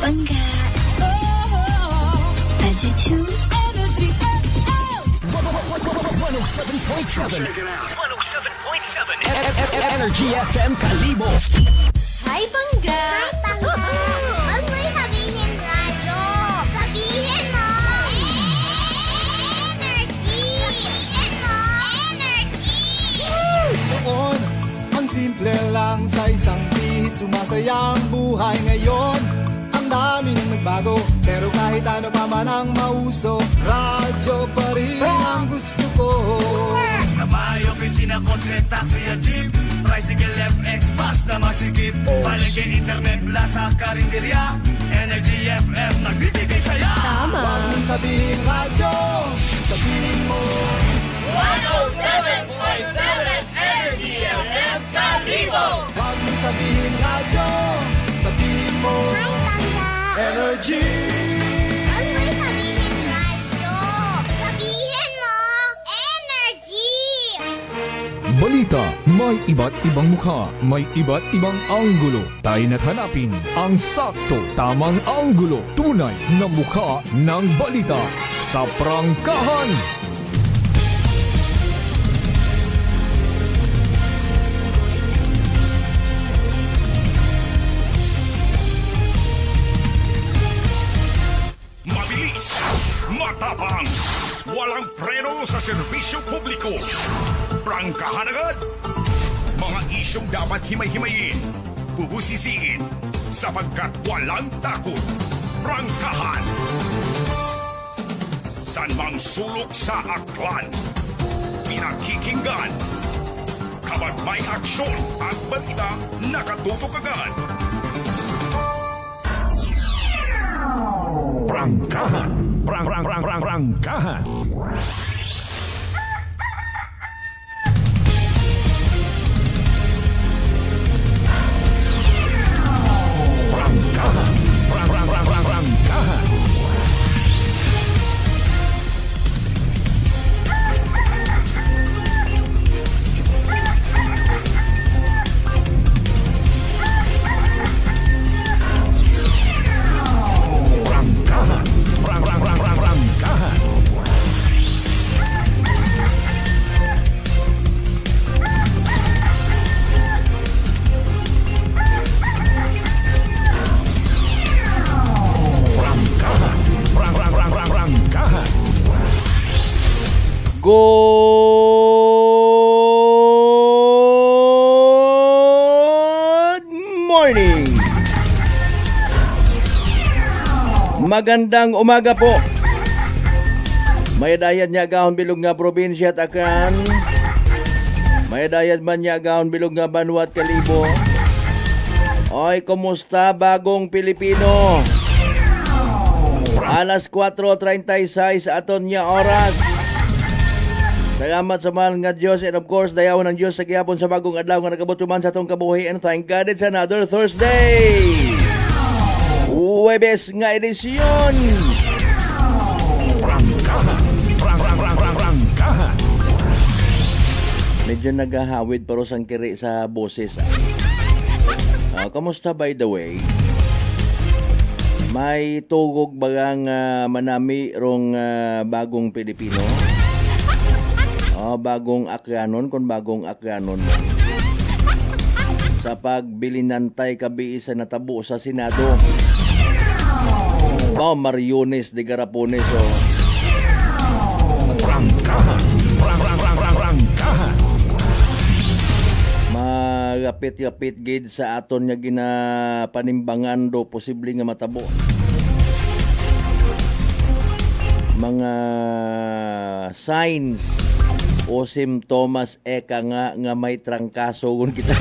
Bangga. Attitude. 107.7 Energy FM Kalibo. Hi, Bangga! Huwag mo'y sabihin radyo. Sabihin mo. Energy. Sabihin mo. Energy. Noon, ang simple lang sa isang pihit. Sumasaya ang buhay ngayon. Ang dami nang nagbago, pero kahit ano pa man ang mauso, radyo pa rin ang gusto ko. Sa bahay, opisina, kotse, taxi at jeep, tricycle, FX, bus na masikip, palengke, internet, plaza, karinderya, Energy FM, nagbibigay saya. Tama! Huwag mong sabihin radyo, sabihin mo 107.7 Energy FM Kalibo. Huwag mong sabihin radyo, sabihin mo Hi, Bangga. Energy. Huwag mo'y sabihin radyo. Sabihin mo. Energy. Balita, may iba't ibang mukha, may iba't ibang anggulo. Tayo na't hanapin ang sakto, tamang anggulo, tunay na mukha ng balita sa prangkahan. Mabilis, matapang, walang preno sa serbisyo publiko. Prangkahan agad. Mga isyong dapat himay-himayin, bubusisiin, sapagkat walang takot. Prangkahan. San mang sulok sa aklan, pinakikinggan. Kapag may aksyon at balita, nakatutok agad. Prangkahan. Prangkahan. Prangkahan. Prangkahan. Prangkahan. Prangkahan. Prangkahan. Prangkahan. Good morning! Magandang umaga po. May dayad niya gahon bilog nga probinsya at akan. May dayad man niya gahon bilog nga Banwa at Kalibo. Oy, kumusta bagong Pilipino? Alas 4:36 aton niya oras. Salamat sa mahal nga Diyos and of course dayaw ng Diyos sa gihapon sa bagong adlaw nga nagabot man sa atong kabuhi and thank God it's another Thursday. Huwebes nga edisyon. Prangkahan. Prangkahan. Medyo naghahawid pero sang kiri sa boses. Kamusta by the way? May tugog bagang manami rong bagong Pilipino? Bagong akyanon kung bagong akyanon. Sa pagbilinantay kabi sa natabo sa Senado. Mariones de Garapones. Prangkahan. Prangkahan. Magapit-yapit gid sa aton nga ginapanimbangan do posible nga matabo. Mga signs o simptomas eka nga may trangkaso gun kita.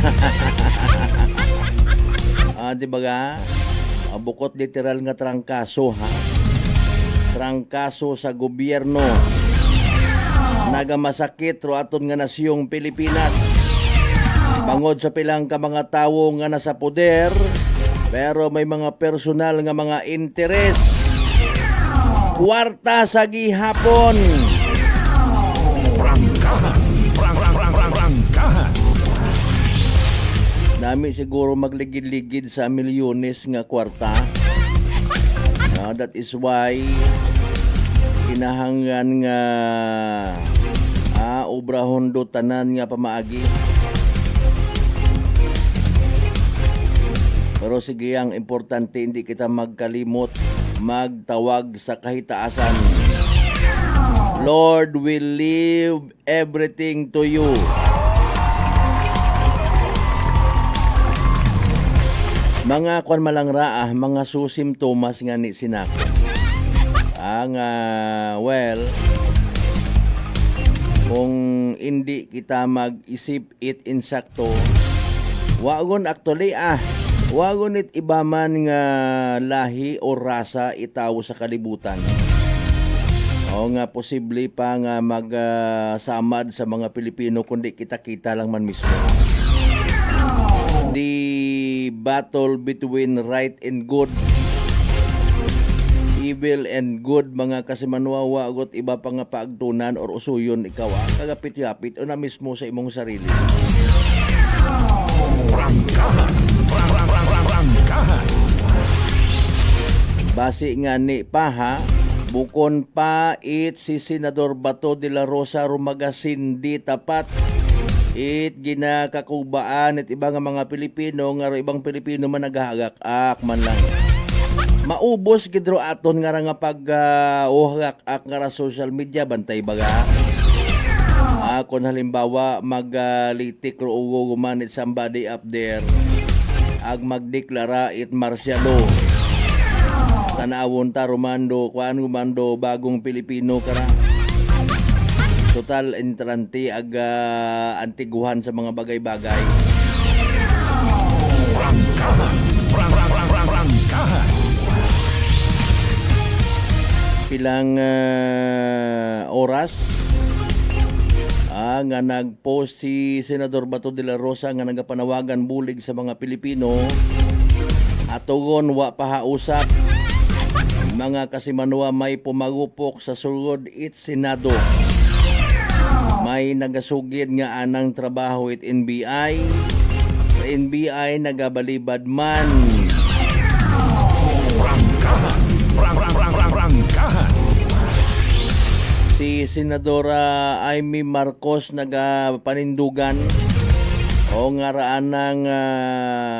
Di ba ga? Bukot literal nga trangkaso ha. Trangkaso sa gobyerno. Nagamasakit ro aton nga nasyong Pilipinas. Bangod sa pilang ka mga tawo nga nasa poder, pero may mga personal nga mga interes. Kwarta sa gihapon. Prangkahan. Prangkahan. Nami siguro magligid-ligid sa milyones nga kwarta. That is why kinahanglan nga obrahon do tanan nga pamaagi. Pero sige, ang importante hindi kita magkalimot magtawag sa kahitaasan. Lord will leave everything to you. Mga kwan malangra mga susimptomas nga ni sinako. Ang kung hindi kita mag-isip it insakto, wagon actually wagon it iba man nga lahi o rasa itaw sa kalibutan. O nga posible pa nga magsamad sa mga Pilipino kundi kita-kita lang man mismo. The battle between right and good, evil and good, mga kasimanwawa agot iba pa nga paagtunan or usuyon ikaw kagapit-yapit o na mismo sa imong sarili. Basi nga ni paha bukon pa si Senador Bato de la Rosa rumagasindi tapat ginakakubaan at ibang mga Pilipino nga ibang Pilipino man naghahagak man lang. Maubos gidro aton nga pag uhagak nga social media bantay baga. Kung halimbawa maglitik ro gumanit somebody up there ag magdeklara it martial law. Tanawon ta rumando gumando bagong Pilipino kara. Total entrante antiguhan sa mga bagay-bagay. Pilang oras nga nagpost si Senador Bato de la Rosa nga nagapanawagan bulig sa mga Pilipino atugon wa pahausap mga kasimanwa may pumagupok sa sulod it Senado. May nagasugid nga anang trabaho it NBI. Sa NBI nagabalibad man. Si Senadora Amy Marcos nagapanindugan o nga raan ng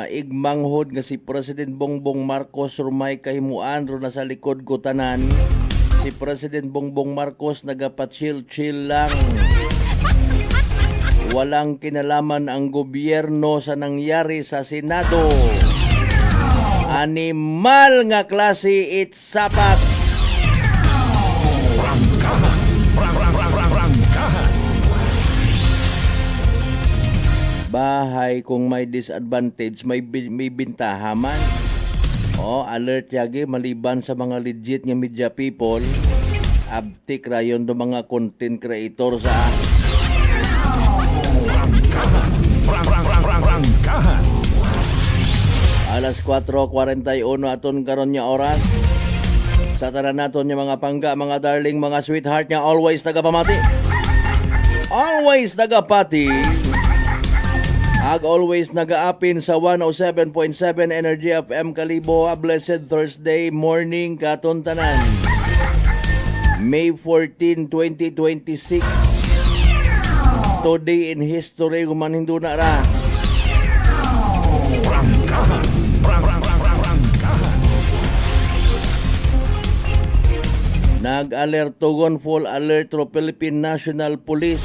igmanghod nga si President Bongbong Marcos rumay kahimuan ro na sa likod ko tanan. Si President Bongbong Marcos nagapachill-chill lang. Walang kinalaman ang gobyerno sa nangyari sa Senado. Animal nga klase it sapat. Bahay kung may disadvantage, may bintaha man. Alert yagi maliban sa mga legit nga media people, abtik rayon do mga content creator sa alas 4:41 aton karon nya oras. Sa tanan naton nya mga pangga, mga darling, mga sweetheart nya always nagapamati. Always nagapati. Always nagaapin sa 107.7 Energy FM Kalibo. A blessed Thursday morning katon tanan. May 14, 2026. Today in history gumanhindo na ra. Nag-alertogon full alert ro Philippine National Police.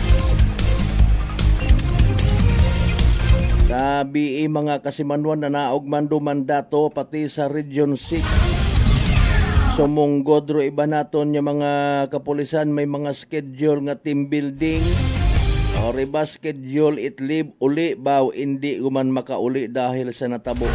Kabi mga kasimanwan na naogman do mandato pati sa Region 6. Sumunggod ro iba naton yung mga kapulisan may mga schedule nga team building. O riba schedule it live uli baw hindi guman makauli dahil sa natabo.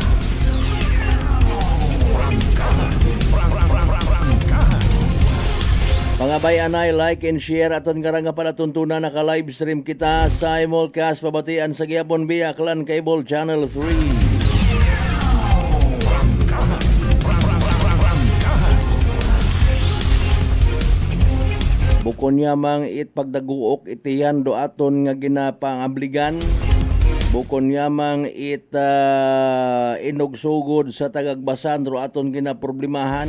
Mga bayanay, like and share aton nga pala tuntunan naka-live stream kita sa simulcast pabatian sa Giapon via Clan Cable Channel 3. Bukon yamang it pagdaguok itiyan do aton nga ginapangabligan. Bukon yamang it inugsugod sa tagagbasan ro aton ginaproblemahan.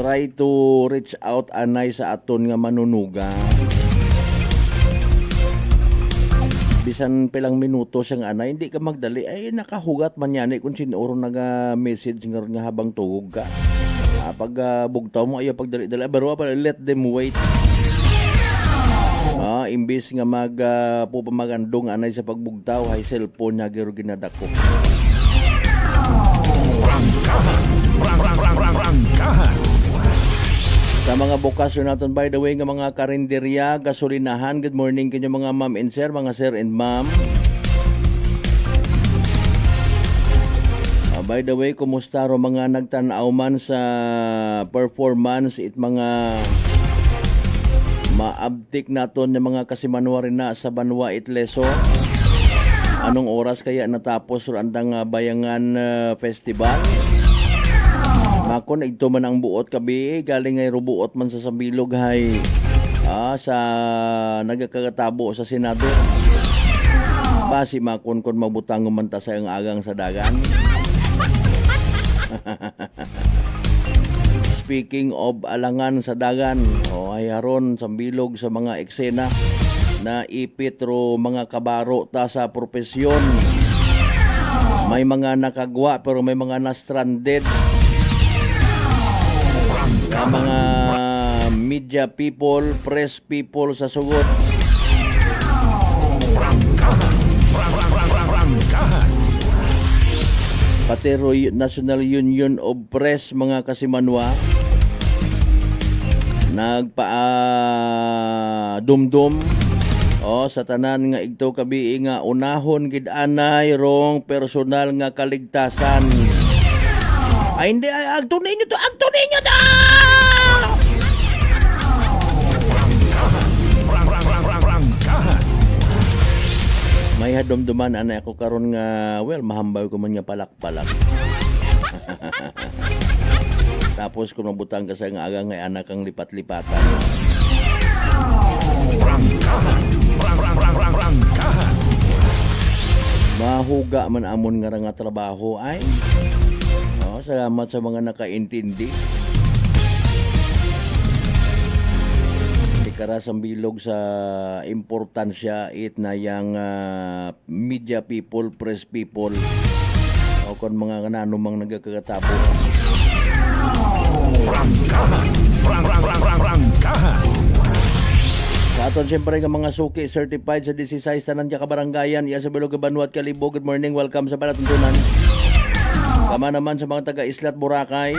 try to reach out anay sa aton nga manunuga. Bisan pilang minuto siyang anay, hindi ka magdali, ay nakahugat man yan kung sinuro nag-message nga habang tugog ka. Pag bugtaw mo, ayaw pagdali-dali, pero let them wait. Imbis nga pupamagandong anay sa pagbugtaw, ay cellphone niya giro ginadako. Sa mga bukasyon natin, by the way, nga mga karinderya, gasolinahan, good morning kanyo mga ma'am and sir, mga sir and ma'am. By the way, kumusta ro mga nagtanaw man sa performance it mga maabtik naton ng mga kasimanwa rin na sa Banwa Itleso. Anong oras kaya natapos ro andang bayangan festival? Makon ito man ang buot kabi galing ay rubuot man sa Sambilog hay sa nagkakatabo sa Senado. Basi makon kon mabutang umanta sa ang agang sa dagan. Speaking of alangan sa dagan, ay haron Sambilog sa mga eksena na ipit ro mga kabaro ta sa propesyon. May mga nakagwa pero may mga na-stranded. Sa mga media people, press people sa sugot. Pati National Union of Press mga kasimanwa dumdum sa tanan nga igto kabi nga unahon gid anay rong personal nga kaligtasan. Ay hindi, agtunin nyo to! May hadumduman anay ako karon nga, mahambaw ko man nga palak-palak. Tapos kung mabutang ka sa nga agang nga anak ang lipat-lipatan. Mahuga man amon nga nga trabaho ay. Salamat sa mga nakaintindi. Tikara Sambilog sa importansya it na yang media people, press people o kon mga nanumang nagkakatabo. Sa aton siyempre nga mga suki certified sa 16 tanan ka kabarangayan iya sa Bilog Banwat Kalibo. Good morning, welcome sa Palatuntunan. Kama naman sa mga taga-Islat Boracay,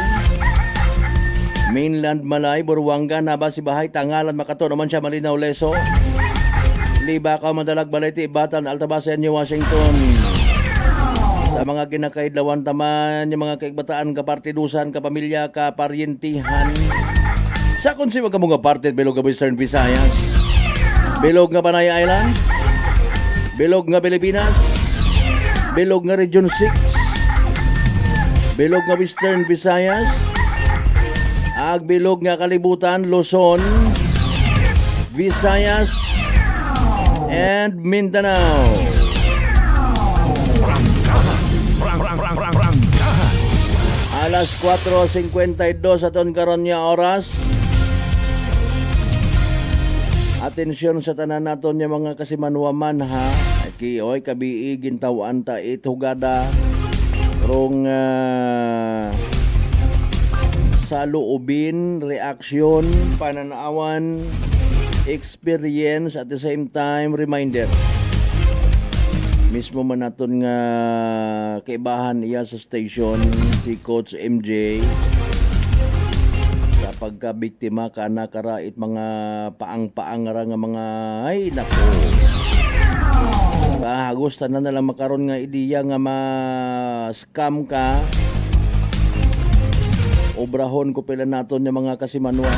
Mainland Malay, Buruanga, Naba, Sibahay, Tangalan, Makato, naman siya Malinaw, Leso, Libakaw, Madalag, Balete, Ibatan, Altabasa, New Washington. Sa mga kinakaidlawan taman, yung mga kaigbataan, kapartidusan, kapamilya, kaparyentihan. Sa kung siwag ka mga partit, Bilog nga Western Visayas, Bilog nga Panay Island, Bilog nga Pilipinas, Bilog nga Region 6, Bilog nga Western Visayas, Agbilog nga Kalibutan, Luzon, Visayas, and Mindanao. Alas 4:52 aton karon nga oras. Atensyon sa tanan naton nga mga kasimanwaman ha. Oy kabii gintawan ta itugada rong saloobin, reaksyon, pananawan, experience, at the same time, reminder. Mismo man naton nga kaibahan iya sa station, si Coach MJ, sa pagkabiktima ka na karait mga paang-paang nga mga, ay nako. Gusto na nalang makaroon nga ideya nga ma-scam ka. Obrahon ko pila naton yung mga kasimanwa.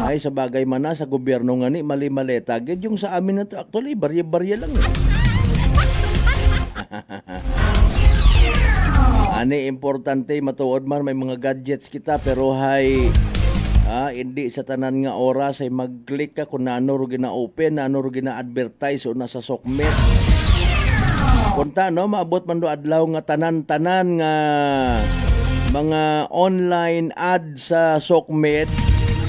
Ay sa bagay man na sa gobyerno nga ni mali-maleta. Gid yung sa amin na to actually barya-barya lang. Ani importante matuod man may mga gadgets kita pero hay hindi sa tanan nga oras ay mag-click ka kung naano ro gina-open, naano ro gina-advertise o nasa sokmet. Kunta no maabot man do adlaw nga tanan-tanan nga mga online ad sa SOCMED,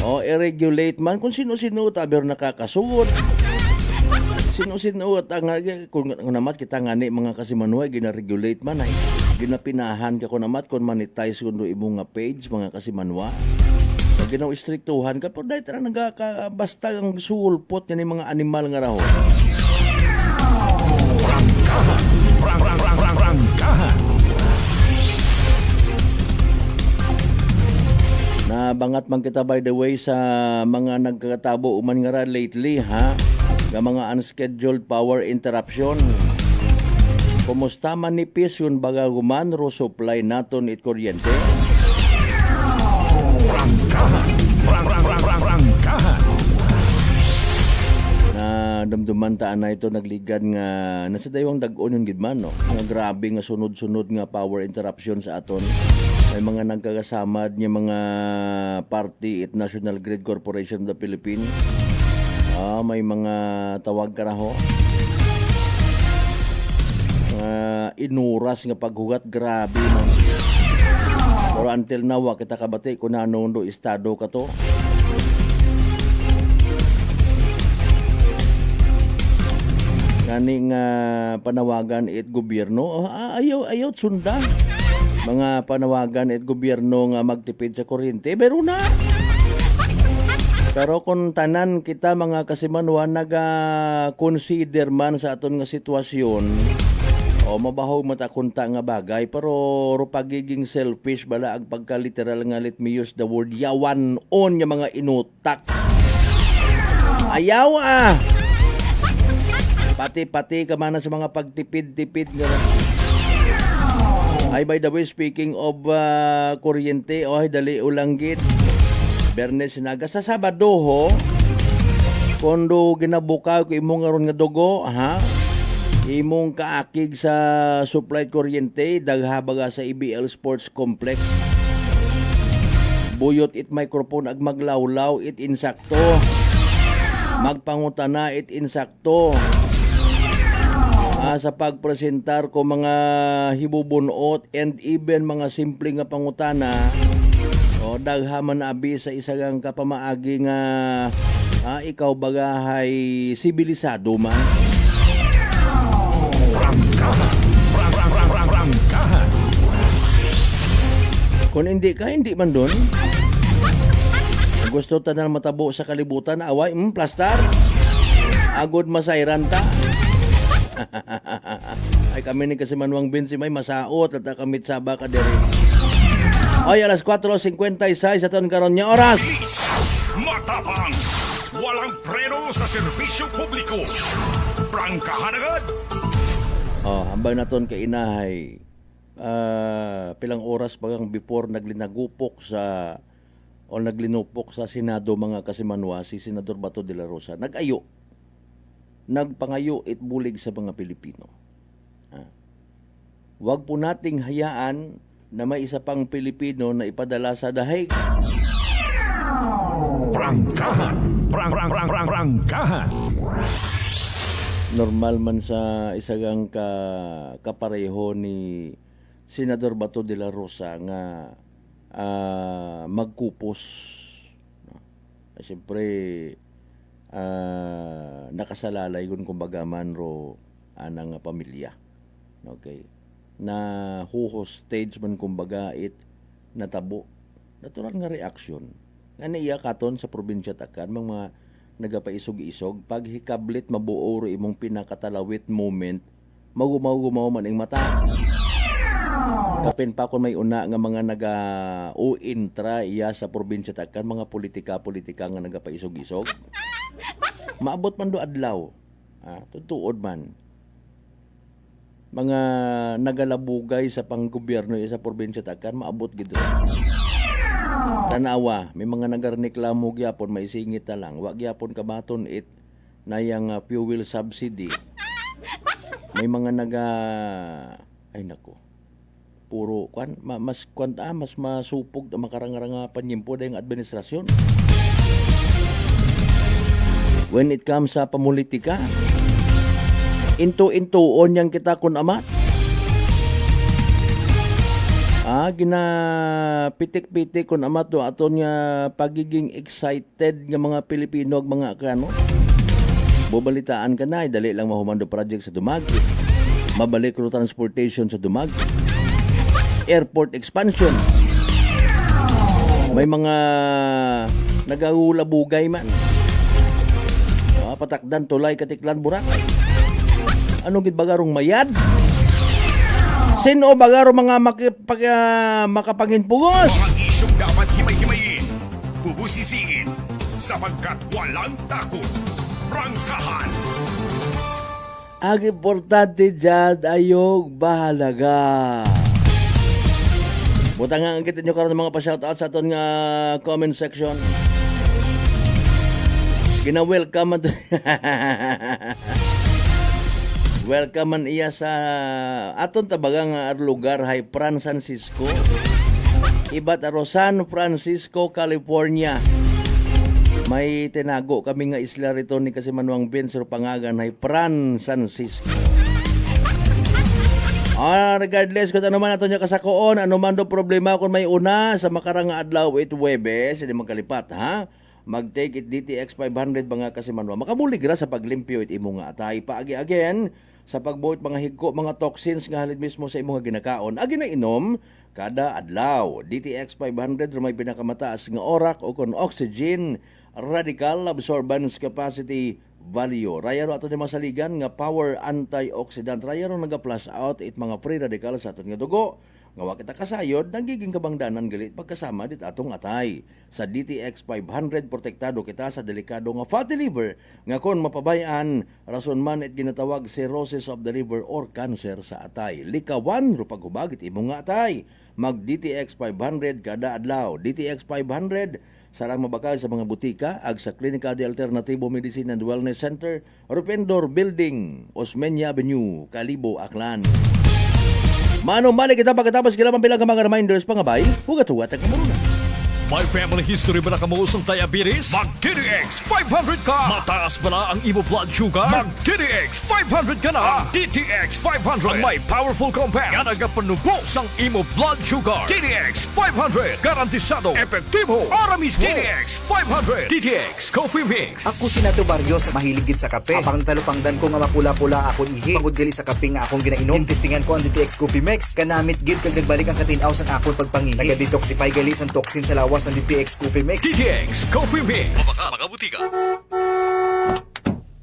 i-regulate man kung sino-sino tabi nakakasuot. Sino-sino at ang kung namat kita ngani mga kasimanuay gina-regulate man ay ginapinahan ka ko namat kung monetize kundo imong nga page mga kasimanwa. So, ginaw-istriktuhan ka pero dahil basta ang sulpot yan yung mga animal nga raho. Na bangat man kita by the way sa mga nagkakatabo uman nga ra lately ha nga mga unscheduled power interruption. Kumusta man nipis yun baga guman ro supply naton it kuryente? Na dumduman taan na ito nagligan nga nasa daywang dag-on yung gidman no. Nga grabe nga sunod-sunod nga power interruption sa aton. May mga nagkakasamad niya mga party at National Grid Corporation of the Philippines. May mga tawag ka na ho. Inuras nga paghugat grabe man. Pero until now, kita kabati kung nanon do estado ka to. Kaning panawagan it gobyerno, ayaw sunda. Mga panawagan at gobyerno nga magtipid sa kuryente, pero na. Pero kung tanan kita mga kasimanwa naga-consider man sa aton nga sitwasyon, mabahaw matakunta nga bagay, pero pagiging selfish bala ag pagka-literal nga let me use the word yawan on nga mga inutak. Ayaw Pati-pati ka man sa mga pagtipid-tipid nga. Ay, by the way, speaking of kuryente, dali ulanggit. Bernes naga sa Sabado ho, kondo ginabukaw ko imong aron nga dugo, imong kaakig sa supply kuryente, daghabaga sa EBL Sports Complex. Buyot it microphone ag maglawlaw it insakto. Magpangutana it insakto. Sa pagpresentar ko mga hibubunot and even mga simple nga pangutana daghaman abi sa isagang kapamaagi nga ikaw bagahay sibilisado man. Kung hindi ka, hindi man dun. Gusto ta na matabo sa kalibutan, away, plastar. Agod masayran ta. Ay kami ni Kasimanwang Binsi may masaot at kamit saba ka diri. Ay alas 4:56 sa taon karon nya oras. Matapang, walang preno sa serbisyo publiko. Prangkahan agad. Hambay naton kay inahay. Pilang oras bagang before naglinagupok sa o naglinupok sa Senado mga Kasimanwa si Senador Bato de la Rosa. Nagpangayo it bulig sa mga Pilipino. Huwag po nating hayaan na may isa pang Pilipino na ipadala sa dahig. Prangkahan. Prangkahan. Normal man sa isagang kapareho ni Senador Bato de la Rosa nga magkupos. Siyempre, nakasalalay kung kumbaga man ro anang pamilya. Okay. Na hostage man kumbaga it natabo. Natural nga reaction. Nga naiya katon sa probinsya Takan mga nagapaisog-isog pag hikablit mabuo ro imong pinakatalawit moment magumaw man ing mata. Kapin pa kung may una nga mga naga-uintra iya sa probinsya Takan mga politika nga nagapaisog-isog. Maabot man do adlaw. Tutuod man. Mga nagalabugay sa panggobyerno sa probinsya Takan maabot gid. Tanawa, may mga nagarreklamo gyapon may singit na lang. Wa gyapon kabaton it na yang fuel subsidy. May mga ay nako. Puro mas masupog na makarang-ranga panyimpo dayang administrasyon. When it comes sa pamulitika, into-on yang kita kun amat. Ginapitik-pitik kun ama to aton nga pagiging excited nga mga Pilipino ag mga kano. Bobalitaan ka na, dali lang mahumando project sa Dumag. Mabalik ro transportation sa Dumag. Airport expansion. May mga nagahulabugay man. Patakdan tulay katiklan Boracay. Anong gid bagarong mayad? Sino bagarong mga makapanginpugos? Mga isyong dapat himay-himayin, bubusisiin, sapagkat walang takot. Prangkahan! Ang importante dyan ayog bahalaga. Butang nga ang kita nyo karoon ng mga pa-shoutout sa aton nga comment section. Gina-welcome man welcome man iya sa aton tabagang lugar hay San Francisco. Ibat aro San Francisco, California. May tinago kami nga isla rito ni kasi Manuang Benser pangagan hay San Francisco. Regardless kung ano man ato niya kasakoon, ano man do problema kung may una sa makarang adlaw it Webes, hindi magkalipat ha. Mag-take it DTX 500 mga kasi Manuang. Makabulig ra sa paglimpyo it imo nga atay paagi again sa pagbuot mga higko, mga toxins nga halid mismo sa imo nga ginakaon. Agi na inom kada adlaw. DTX 500 may pinakamataas nga orak o kon oxygen radical absorbance capacity value. Rayaro ato ni masaligan nga power antioxidant. Rayaro naga-flush out it mga free radical sa aton nga dugo. Nga wa kita kasayod, nagiging kabangdanan galit pagkasama dit atong atay. Sa DTX 500, protektado kita sa delikado nga fatty liver nga kon mapabayaan, rason man it ginatawag cirrhosis of the liver or cancer sa atay. Likawan, rupag hubagit imo nga atay. Mag DTX 500 kada adlaw. DTX 500, sarang mabakal sa mga butika, ag sa Klinika de Alternativo Medicine and Wellness Center, Rupendor Building, Osmeña Avenue, Calibo, Aklan. Manong balik kita pagkatapos kailangan bilang ka mga reminders pangabay, hugat-hugat ang kamuna. May family history ba na kamuusong diabetes? Mag-DTX 500 ka! Mataas ba na ang imo blood sugar? Mag-DTX 500 ka na! Ang DTX 500 Ang may powerful compound nga nagapanubos ang imo blood sugar. DTX 500 Garantisado, epektibo para mismo. DTX 500 DTX Coffee Mix. Ako si Nato Barrios, mahilig gid sa kape. Apang talupangdan ko nga mapula-pula akong ihi. Pagod gali sa kape nga akong ginainom. Tintistingan ko ang DTX Coffee Mix. Kanamit gid kag nagbalik ang katinaw sang akong pagpangihi. Naga-detoxify gali sang toxin sa lawas ng DTX Coffee Mix. DTX Coffee Mix. Mabaka mga butika.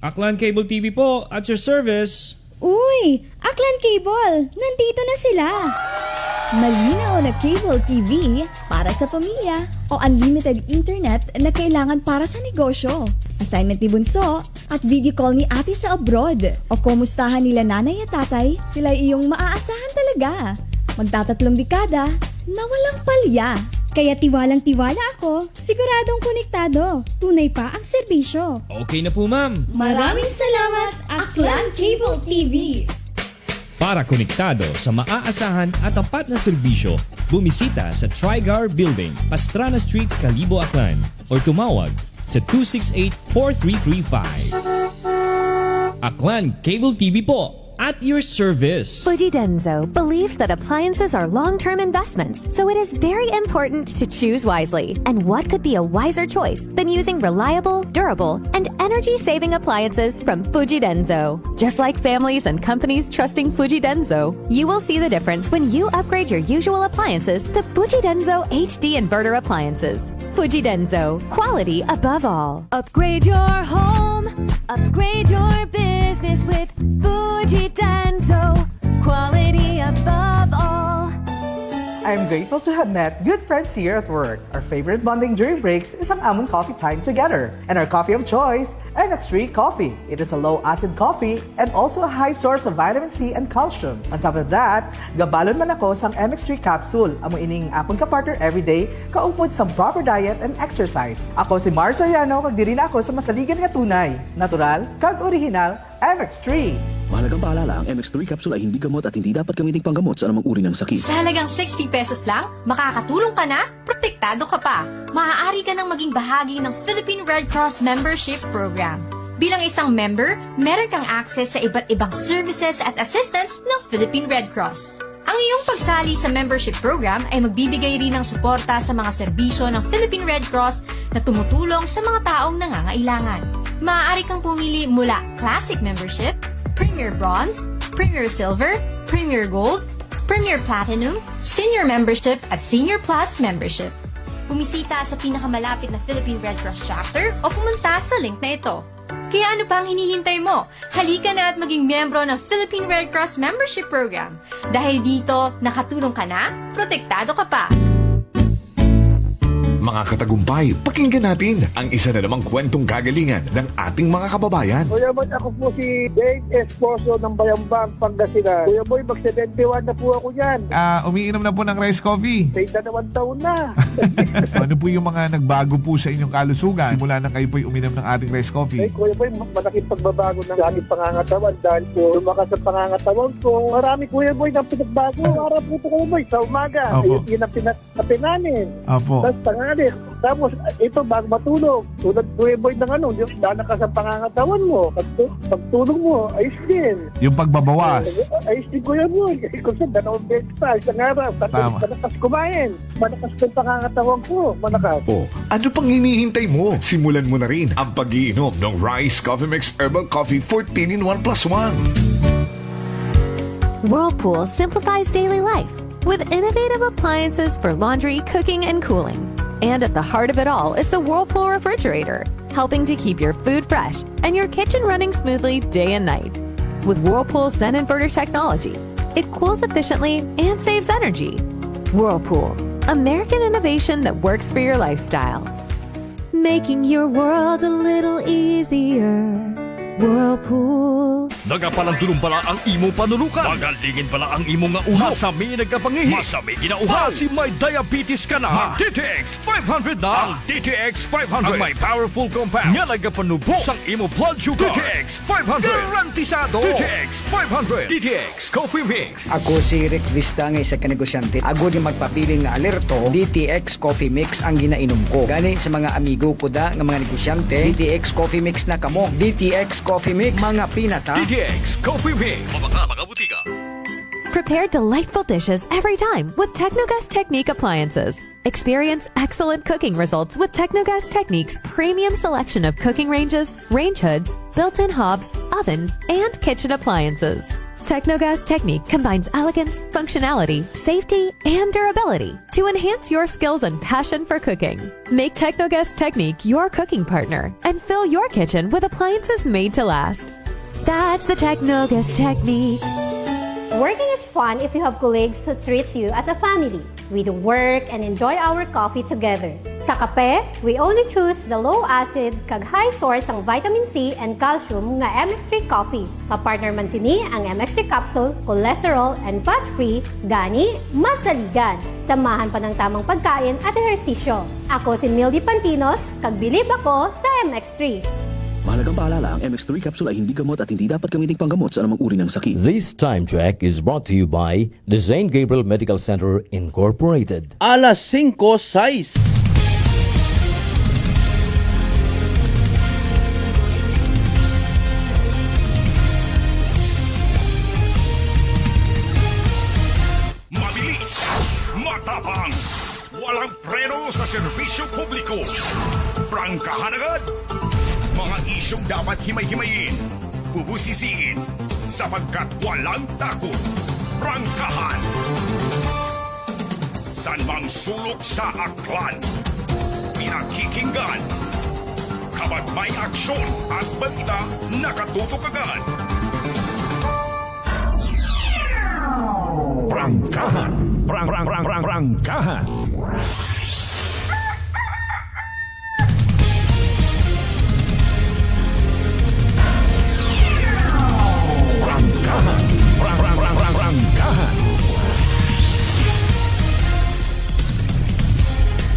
Aklan Cable TV po, at your service. Uy! Aklan Cable! Nandito na sila! Malinaw na cable TV para sa pamilya o unlimited internet na kailangan para sa negosyo. Assignment ni Bunso at video call ni ate sa abroad. O kumustahan nila nanay at tatay, sila iyong maaasahan talaga. Magtatatlong dekada na walang palya. Kaya tiwalang-tiwala ako, siguradong konektado. Tunay pa ang serbisyo. Okay na po ma'am. Maraming salamat, Aklan Cable TV! Para konektado sa maaasahan at tapat na serbisyo, bumisita sa Trigar Building, Pastrana Street, Calibo, Aklan o tumawag sa 268-4335. Aklan Cable TV po, at your service. Fuji Denso believes that appliances are long-term investments, so it is very important to choose wisely. And what could be a wiser choice than using reliable, durable, and energy-saving appliances from Fuji Denso? Just like families and companies trusting Fuji Denso, you will see the difference when you upgrade your usual appliances to Fuji Denso HD inverter appliances. Fuji Denso, quality above all. Upgrade your home, upgrade your business with Fuji Denso, quality above all. I'm grateful to have met good friends here at work. Our favorite bonding during breaks is ang among coffee time together. And our coffee of choice, MX3 Coffee. It is a low-acid coffee and also a high source of vitamin C and calcium. On top of that, gabalon man ako sang MX3 capsule. Amo ining akong kapartner everyday, kaupod sa proper diet and exercise. Ako si Mar Soriano, kag diri na ako sa masaligan nga tunay, natural, kag original, MX3. Mahalagang paalala, ang MX3 capsule ay hindi gamot at hindi dapat gamiting panggamot sa anumang uri ng sakit. Sa halagang 60 pesos lang, makakatulong ka na, protektado ka pa. Maaari ka nang maging bahagi ng Philippine Red Cross Membership Program. Bilang isang member, meron kang access sa iba't ibang services at assistance ng Philippine Red Cross. Ang iyong pagsali sa membership program ay magbibigay rin ng suporta sa mga serbisyo ng Philippine Red Cross na tumutulong sa mga taong nangangailangan. Maaari kang pumili mula Classic Membership, Premier Bronze, Premier Silver, Premier Gold, Premier Platinum, Senior Membership at Senior Plus Membership. Bumisita sa pinakamalapit na Philippine Red Cross chapter o pumunta sa link na ito. Kaya ano pa ang hinihintay mo? Halika na at maging miyembro ng Philippine Red Cross Membership Program. Dahil dito, nakatulong ka na, protektado ka pa. Mga katagumpay, pakinggan natin ang isa na namang kwentong kagalingan ng ating mga kababayan. Kuya Boy, ako po si Dave Esposo ng Bayambang, Pangasinan. Kuya Boy, mag-71 na po ako yan. Umiinom na po ng rice coffee. Say 2 taon na. Ano po yung mga nagbago po sa inyong kalusugan simula na kayo po'y uminom ng ating rice coffee? Kuya Boy, malaking pagbabago ng aming pangangatawan dahil po lumakas ang pangangatawan ko. Marami Kuya Boy ng pinagbago. Araw po ito Kuya Boy, sa umaga. Opo. Yun ang pinakape namin. Opo. Tapos tangali. Tapos ito bago matulog. Tulad Kuya Boy ng lalakas ang pangangatawan mo. Pagtulog mo, ayos din. Yung pagbabawas. Ayos din Kuya Boy. Kung saan, 2 beses pa, isang araw. Tama. Malakas kumain. Malakas ang pangangatawan ko. Malakas. O, ano pang hinihintay mo? Simulan mo na rin ang pag-iinom ng Rice Coffee Mix Herbal Coffee 14-in-1 + 1. Whirlpool simplifies daily life with innovative appliances for laundry, cooking, and cooling. And at the heart of it all is the Whirlpool refrigerator, helping to keep your food fresh and your kitchen running smoothly day and night. With Whirlpool's Zen inverter technology, it cools efficiently and saves energy. Whirlpool, American innovation that works for your lifestyle. Making your world a little easier. Whirlpool. Nagapalandulong pala ang imo panulukan. Magalingin pala ang imo nga ulo. Masami nagkapangihi. Masami ginauhan. Kasi may diabetes ka na. DTX 500 na. Ang DTX 500. Ang may powerful compounds. Nga nagapanubo sang imo blood sugar. DTX 500. Garantisado. DTX 500. DTX Coffee Mix. Ako si Rick Vista nga isa ka negosyante. Ako di magpapiling nga alerto. DTX Coffee Mix ang ginainom ko. Gani sa mga amigo ko da nga mga negosyante. DTX Coffee Mix na kamo. DTX Coffee Mix. Mga pinata. DTX Coffee Mix. Mga butika. Prepare delightful dishes every time with Technogas Technique appliances. Experience excellent cooking results with Technogas Technique's premium selection of cooking ranges, range hoods, built-in hobs, ovens, and kitchen appliances. Technogas Technique combines elegance, functionality, safety, and durability to enhance your skills and passion for cooking. Make Technogas Technique your cooking partner and fill your kitchen with appliances made to last. That's the Technogas Technique. Working is fun if you have colleagues who treats you as a family. We do work and enjoy our coffee together. Sa kape, we only choose the low-acid kag high source ang vitamin C and calcium nga MX3 coffee. Kapartner man sini ang MX3 capsule, cholesterol and fat-free, gani, masaligan. Samahan pa ng tamang pagkain at ehersisyo. Ako si Mildy Pantinos, kag bilib ako sa MX3. Mahalagang paalala, ang MX3 capsule ay hindi gamot at hindi dapat gamiting panggamot sa anumang uri ng sakit. This time check is brought to you by the St. Gabriel Medical Center Incorporated. Alas 5:06. Mabilis, matapang, walang preno sa serbisyo publiko. Prangkahan agad. Mga isyong dapat himay-himayin, bubusisiin, sapagkat walang takot. Prangkahan. San mang sulok sa aklan, pinakikinggan. Kapag may aksyon at balita, nakatutok agad. Prangkahan. Prangkahan.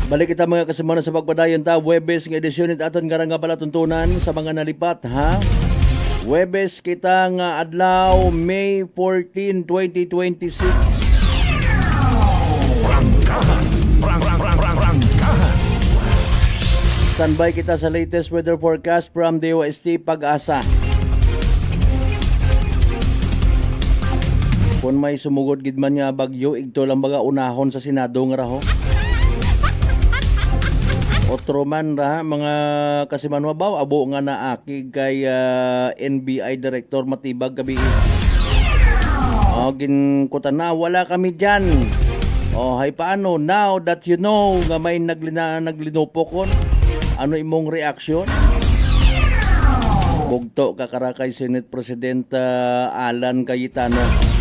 Balik kita mga kasamahan sa pagpadayon ta. Webes ng edisyon it aton nga nga pala tuntunan sa mga nalipat ha. Webes kita nga adlaw May 14, 2026. Standby kita sa latest weather forecast from DOST Pag-asa. Kung may sumugod gid man nga bagyo, igto lang baga unahon sa Senado nga raho. Otro man ra mga kasimanwa baw abo nga naakig kay NBI Director Matibag gabi. Ginkutan na wala kami diyan. Hay paano now that you know nga may naglinupokon, ano imong reaksyon? Bugto kakarakay Senate President Alan Cayetano.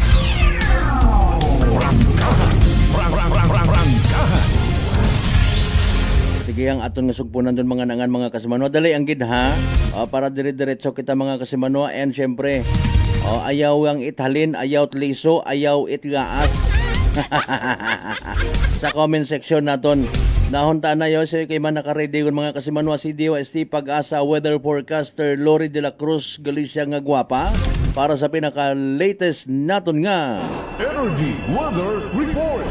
Sige ang aton nga sugpunan doon mga nangan mga kasimanwa. Dali ang gid ha. Para dire-diretso kita mga kasimanwa. And syempre, ayaw ang ithalin, ayaw liso, ayaw itgaas. Sa comment section naton. Nahon ta na yo say kay man naka-ready kun mga kasimanwa si DOST Pag-asa weather forecaster Lori de la Cruz Galicia nga gwapa para sa pinaka-latest naton nga Energy Weather Report.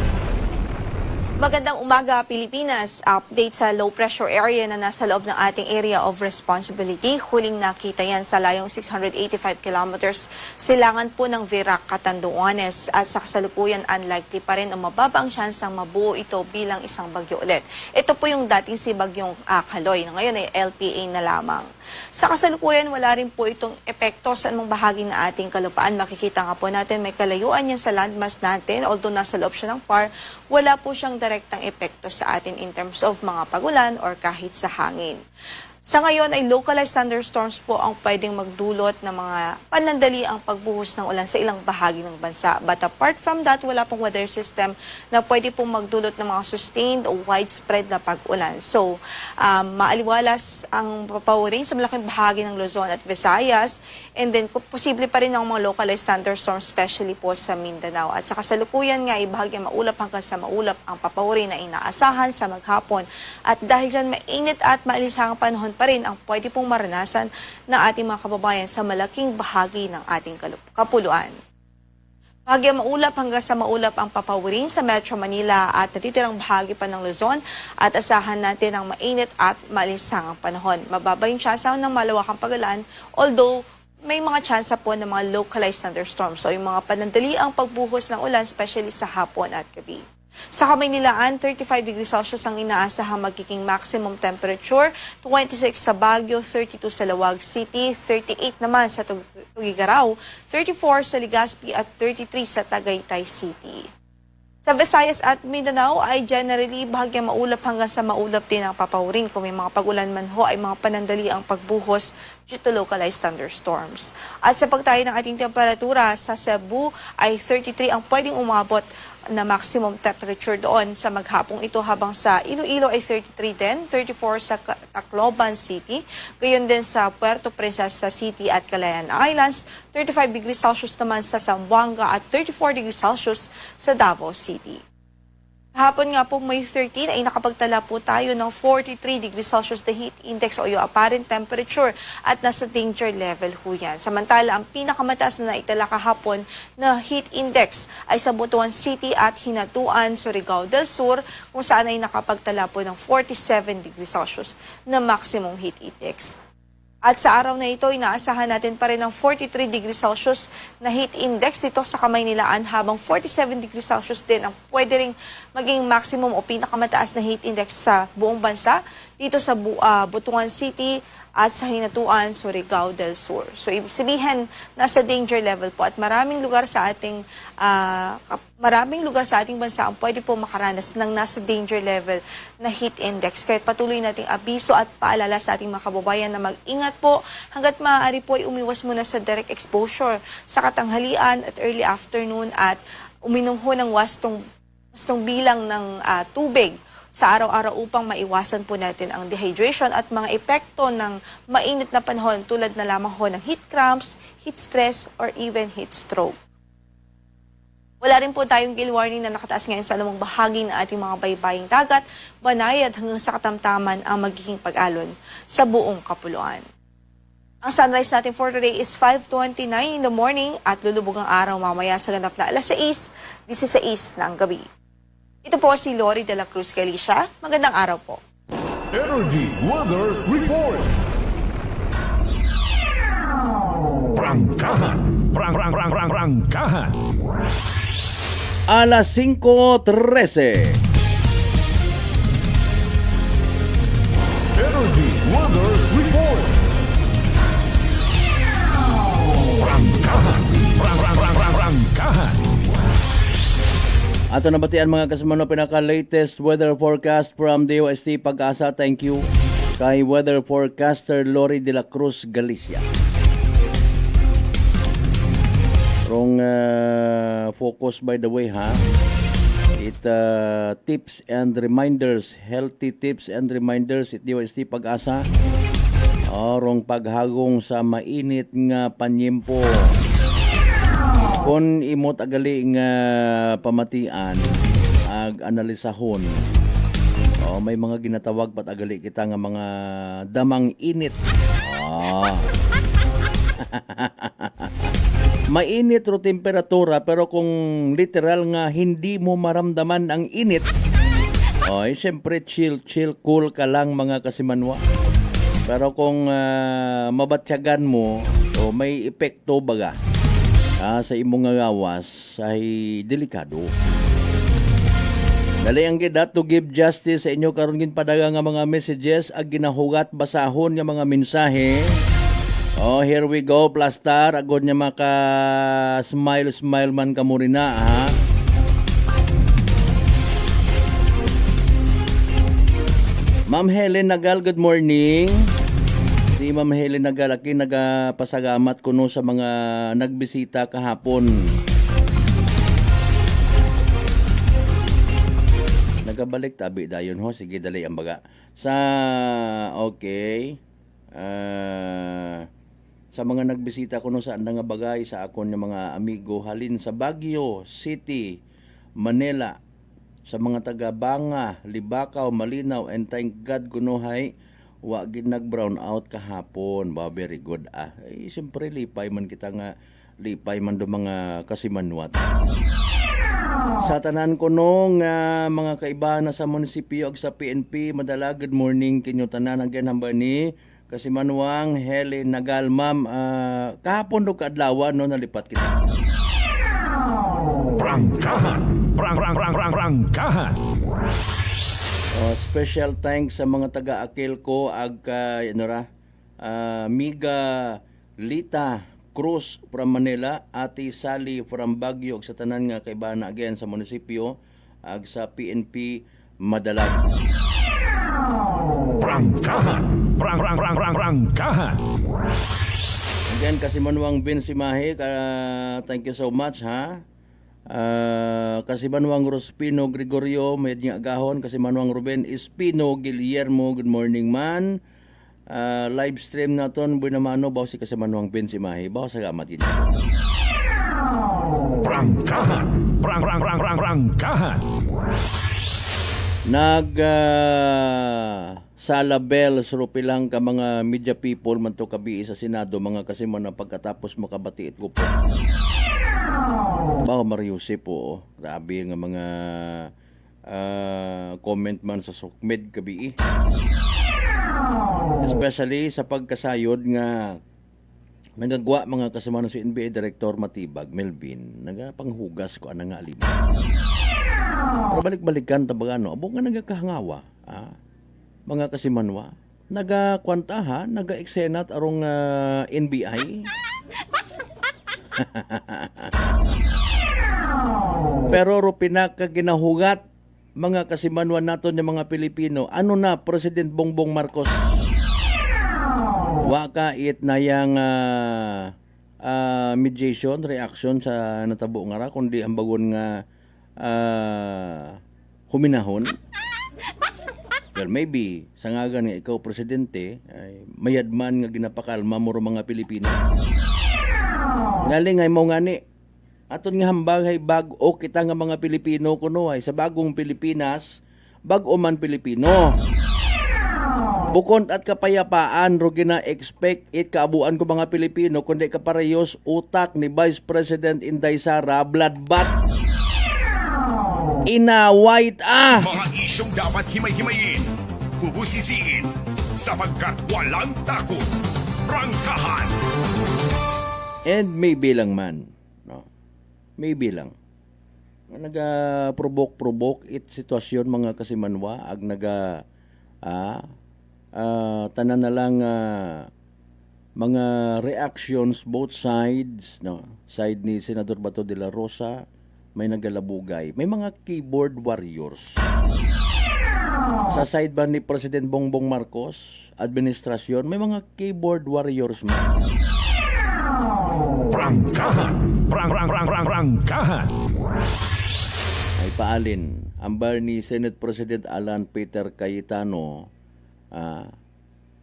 Magandang umaga, Pilipinas. Update sa low pressure area na nasa loob ng ating area of responsibility. Huling nakita yan sa layong 685 kilometers silangan po ng Virac, Catanduanes. At sa kasalukuyan, unlikely pa rin o mababa ang syansang mabuo ito bilang isang bagyo ulit. Ito po yung dating si bagyong Kaloy na ngayon ay LPA na lamang. Sa kasalukuyan, wala rin po itong epekto sa anumang bahagi ng ating kalupaan. Makikita nga po natin may kalayuan yan sa landmass natin. Although nasa loob siya ng PAR, wala po siyang direktang epekto sa atin in terms of mga pagulan or kahit sa hangin. Sa ngayon ay localized thunderstorms po ang pwedeng magdulot ng mga panandali ang pagbuhos ng ulan sa ilang bahagi ng bansa. But apart from that, wala pong weather system na pwede pong magdulot ng mga sustained o widespread na pag-ulan. So, maaliwalas ang papawirin sa malaking bahagi ng Luzon at Visayas. And then, posible pa rin ang mga localized thunderstorms, especially po sa Mindanao. At sa kasalukuyan nga, bahagyang maulap hanggang sa maulap ang papawirin na inaasahan sa maghapon. At dahil dyan, mainit at maalisahang panahon pa rin ang pwede pong maranasan ng ating mga kababayan sa malaking bahagi ng ating kapuluan. Bahagyang maulap hanggang sa maulap ang papawirin sa Metro Manila at natitirang bahagi pa ng Luzon at asahan natin ang mainit at maalisangang panahon. Mababa yung tsansa ng malawakang pag-ulan, although may mga tsansa po ng mga localized thunderstorms o yung mga panandaliang pagbuhos ng ulan, especially sa hapon at gabi. Sa Kamaynilaan, 35 degrees Celsius ang inaasahang magiging maximum temperature, 26 sa Baguio, 32 sa Lawag City, 38 naman sa Tugigaraw, 34 sa Legazpi at 33 sa Tagaytay City. Sa Visayas at Mindanao ay generally bahagyang maulap hanggang sa maulap din ang papawirin. Kung may mga pag-ulan man ho ay mga panandali ang pagbuhos due to localized thunderstorms. At sa pagtayo ng ating temperatura sa Cebu ay 33 ang pwedeng umabot na maximum temperature doon sa maghapong ito, habang sa Iloilo ay 33 din, 34 sa Tacloban City, gayon din sa Puerto Princesa City at Calayan Islands, 35 degrees Celsius naman sa Zamboanga at 34 degrees Celsius sa Davao City. Hapon nga po May 13 ay nakapagtala po tayo ng 43 degrees Celsius na heat index o yung apparent temperature at nasa danger level ho yan. Samantala, ang pinakamataas na naitala kahapon na heat index ay sa Butuan City at Hinatuan, Surigao del Sur, kung saan ay nakapagtala po ng 47 degrees Celsius na maximum heat index. At sa araw na ito, inaasahan natin pa rin ng 43 degrees Celsius na heat index dito sa Kamaynilaan, habang 47 degrees Celsius din ang pwede ring maging maximum o pinakamataas na heat index sa buong bansa dito sa Butuan City at sa Hinatuan, Surigao del Sur. So, ibig sabihin, nasa danger level po at maraming lugar sa ating bansa ang pwede po makaranas ng nasa danger level na heat index. Kaya patuloy nating abiso at paalala sa ating mga kababayan na mag-ingat po hanggat maaari po ay umiwas muna sa direct exposure sa katanghalian at early afternoon at uminom ho ng wastong bilang ng tubig sa araw-araw upang maiwasan po natin ang dehydration at mga epekto ng mainit na panahon tulad na lamang ho ng heat cramps, heat stress, or even heat stroke. Wala rin po tayong gale warning na nakataas ngayon sa anumang bahagi ng ating mga baybaying dagat, banayad hanggang sa katamtaman ang magiging pag-alon sa buong kapuluan. Ang sunrise natin for today is 5:29 in the morning at lulubog ang araw mamaya sa ganap na alas 6:16 ng gabi. Ito po si Lori de la Cruz Galicia. Magandang araw po. Energy Weather Report. Prangkahan Prangkahan. Alas 5:13. Energy Weather Report. Prangkahan. Prangkahan. Ato nabatian mga kasamano pinaka-latest weather forecast from DOST Pag-asa. Thank you kay weather forecaster Lori de la Cruz, Galicia. Wrong focus by the way ha. It tips and reminders, healthy tips and reminders it DOST Pag-asa. Wrong paghagong sa mainit nga panyempo. Kung imot agali nga pamatian ag analisahon. May mga ginatawag pat agali kita nga mga damang init. Mainit ro temperatura pero kung literal nga hindi mo maramdaman ang init, syempre chill, cool ka lang mga kasimanwa. Pero kung mabatyagan mo, may epekto baga sa imong nga gawas ay delikado. Dali ang gid to give justice sa inyo karon gin padaga nga mga messages ag ginahugat basahon nga mga mensahe. Here we go, Plastar. Agod niya maka smile man ka mo rin na, ha? Ma'am Helen Nagal, good morning. Si Ma'am Helen Nagal, aki nagapasagamat ko no sa mga nagbisita kahapon. Nagabalik tabi dayon ho. Sige, dali ang baga. Okay. Sa mga nagbisita ko no sa nga bagay sa akon nga mga amigo halin sa Baguio City, Manila, sa mga taga Banga, Libakaw, Malinaw, and thank God kunohay wa gid nag-brown out kahapon. Very good. Siyempre lipay man kita nga lipay man do mga kasimanwat. Sa tanan ko no nga mga kaibahan sa munisipyo ag sa PNP, madala good morning kinyo tanan again hamba ni Kasimanwang Helen Nagal. Ma'am, kahapon do kaadlaw no nalipat kita. Prangkahan. Prangkahan. Special thanks sa mga taga-akil ko ag Miga Lita Cruz from Manila, Ate Sally from Baguio sa tanan nga kaibana again sa munisipyo ag sa PNP Madalag. Prangkahan. Prangkahan. Again Kasimanwang Vince Mahe, thank you so much ha. Kasimanwang Rospino Gregorio medyo agahon. Kasimanwang Ruben Espino Guillermo, good morning man. Live stream naton Buenamano baw si Kasimanwang Vince Mahe baw sa gamat ini. Prangkahan. Prangkahan. Salabel surupilang ka mga media people man to kabi sa Senado mga Kasiman na pagkatapos makabatiit ko po. Bao Mariusip po. Grabe nga mga comment man sa Sukmed kabi. Especially sa pagkasayod nga nagagwa mga kasama sa NBA Director Matibag Melvin, nagapanghugas ko anang nga alima. Pero balik-balikan tabaga no, abo nga nagakahangawa, mga kasimanwa, nagakwantaha, naga-eksenat arong NBI. Pero ro pinakaginahugat mga kasimanwa naton ng mga Pilipino, ano na President Bongbong Marcos? Waka it na yang mediation, reaction sa natabo nga ra, kundi ang bagon nga huminahon. Well, maybe sa ngagan nga ikaw presidente, ay mayadman nga ginapakalma mo mga Pilipino. Ngaling ay mo ngani, aton nga hambag ay bag-o kita nga mga Pilipino kuno ay sa bagong Pilipinas, bag-o man Pilipino. Bukod at kapayapaan ro gina-expect it kaabuan ko mga Pilipino kundi kaparehos utak ni Vice President Inday Sara bloodbath. Inawait Mga isyong dapat himay-himayin, bubusisiin, sapagkat walang takot. Prangkahan. And maybe lang man, no? Maybe lang. Naga-provoke it sitwasyon mga kasimanwa ag tanan na lang mga reactions both sides, no? Side ni Senador Bato de la Rosa may nagalabugay. May mga keyboard warriors. Sa side ba ni President Bongbong Marcos administrasyon, may mga keyboard warriors man. Prangkahan! Prangkahan! Ay paalin, ambar ni Senate President Alan Peter Cayetano,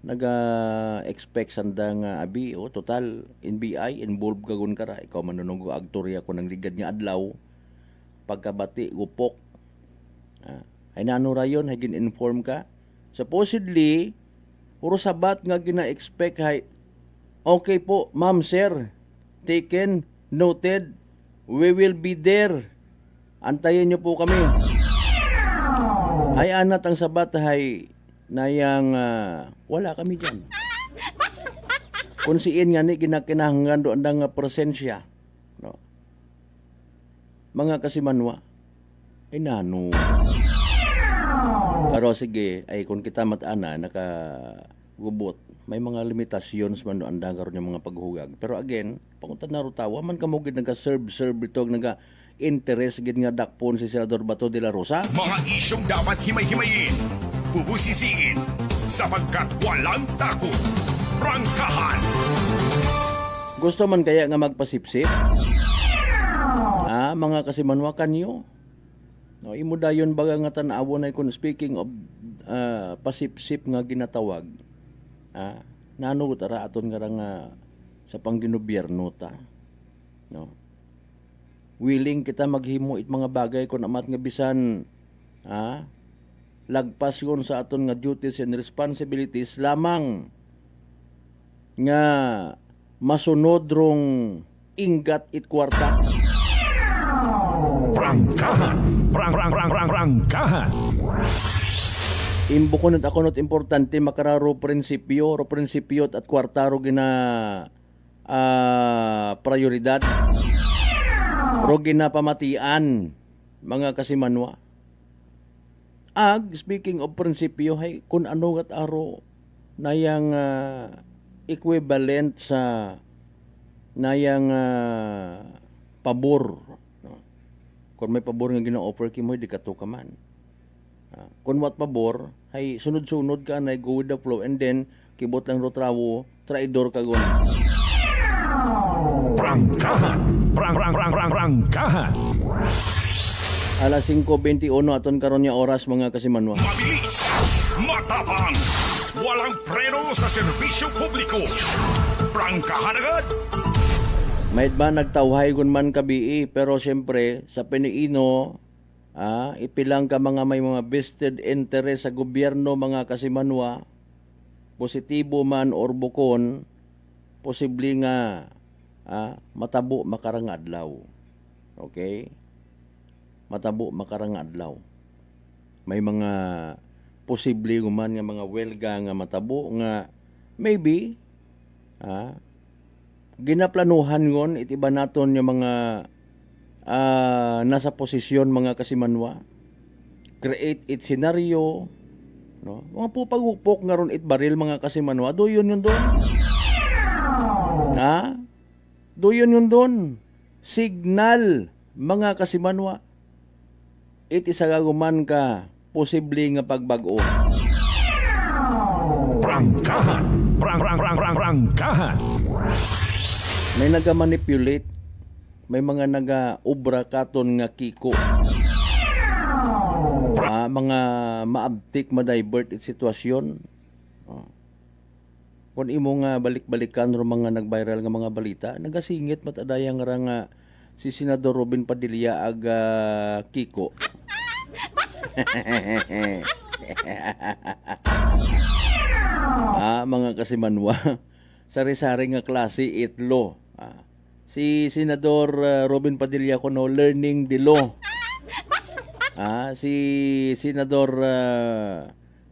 naga-expect sandang abi, total, NBI, involved kagun kara, ikaw manunong agtorya ko ng ligad niya adlaw, pagkabati, gupok, ay nano rayon, hay gin-inform ka, supposedly, puro sabat nga gina-expect, hay, okay po, ma'am, sir, taken, noted, we will be there. Antayin niyo po kami. Ay anat ang sabat hay nayang wala kami dyan. Kung siin nga ni ginakinahanglan doon ang presensya. No? Mga kasimanwa, ay nano. Pero sige, ay kung kita matana, nakagubot, may mga limitasyon sa man doon ang karon yung mga paghugag. Pero again, panguntan na rutawa, man kamugid nagka-serve itog, interest gid nga dakpon si Senador Bato de la Rosa. Mga isyong dapat himay-himayin, bubusisiin, sapagkat walang takot. Prangkahan! Gusto man kaya nga magpasipsip? Mga kasimanwa kanyo. No, imo dayon baga nga tan-awo na kung speaking of pasipsip nga ginatawag. Nano tara aton nga sa pangginobierno ta. No. Willing kita maghimo it mga bagay kung amat nga bisan lagpas yun sa aton nga duties and responsibilities lamang nga masunod rong ingat it kwarta. Prangkahan! Prangkahan! Imbo ko ako not importante makararo prinsipyo at kwartaro gina prioridad. Pero ginapamatian, mga kasimanwa. Speaking of prinsipyo, hay, kung ano gat aro nayang equivalent sa nayang pabor. No? Kung may pabor nga gina-offer kimo, di ka to ka man. Kung what pabor, hay sunod-sunod ka na go with the flow and then kibot lang rotrawo, traidor ka gon. Prangkahan! Prangkahan! Alas 5:21 aton karon nya oras mga kasimanwa. Mabilis, matapang, walang preno sa serbisyo publiko. Prangkahan agad! May ba nagtawhay gun man kabii pero siyempre sa piniino ipilang ka mga may mga vested interest sa gobyerno mga kasimanwa, positibo man or bukon, posible nga matabo makarang adlaw. Okay? Matabo makarang adlaw. May mga posible guman nga mga welga nga matabo nga maybe ginaplanuhan ngon itiba naton yung mga nasa posisyon mga kasimanwa. Create it scenario, no? Mga pupagupok nga ron it baril mga kasimanwa, doon yun doon. Doon yun doon. Signal mga kasimanwa. It isagaguman ka posible nga pagbago. Prangkahan! Prangkahan! May naga-manipulate, may mga naga-ubra katon nga kiko. Mga maabtik, ma-divert it sitwasyon. Kung imo nga balik-balikan ro mga nag-viral nga mga balita, nagasingit matadayang nga si Senador Robin Padilla aga kiko. Mga kasimanwa, sari-sari nga klase itlo. Si Senador Robin Padilla kuno learning the law. Si Senador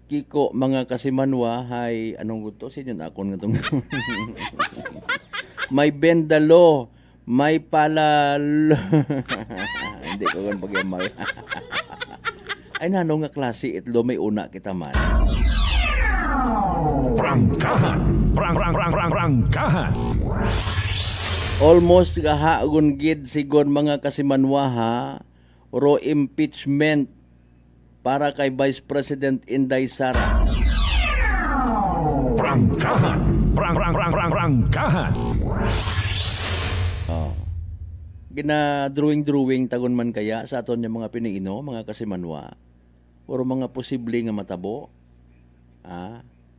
Kiko mga kasimanwa hay anong gusto sinyo akon nga tong may bendalo, may palalo. Hindi ko kan pagyamay. Ay nano nga klase itlo may una kita man. Prangkahan. Prangkahan. Almost kahagon gid sigon mga kasimanwaha ro impeachment para kay Vice President Inday Sara. Prangkahan. Prangkahan. Oh. Gina-drawing tagon man kaya sa aton yung mga piniino, mga kasimanwa. Puro mga posible nga matabo.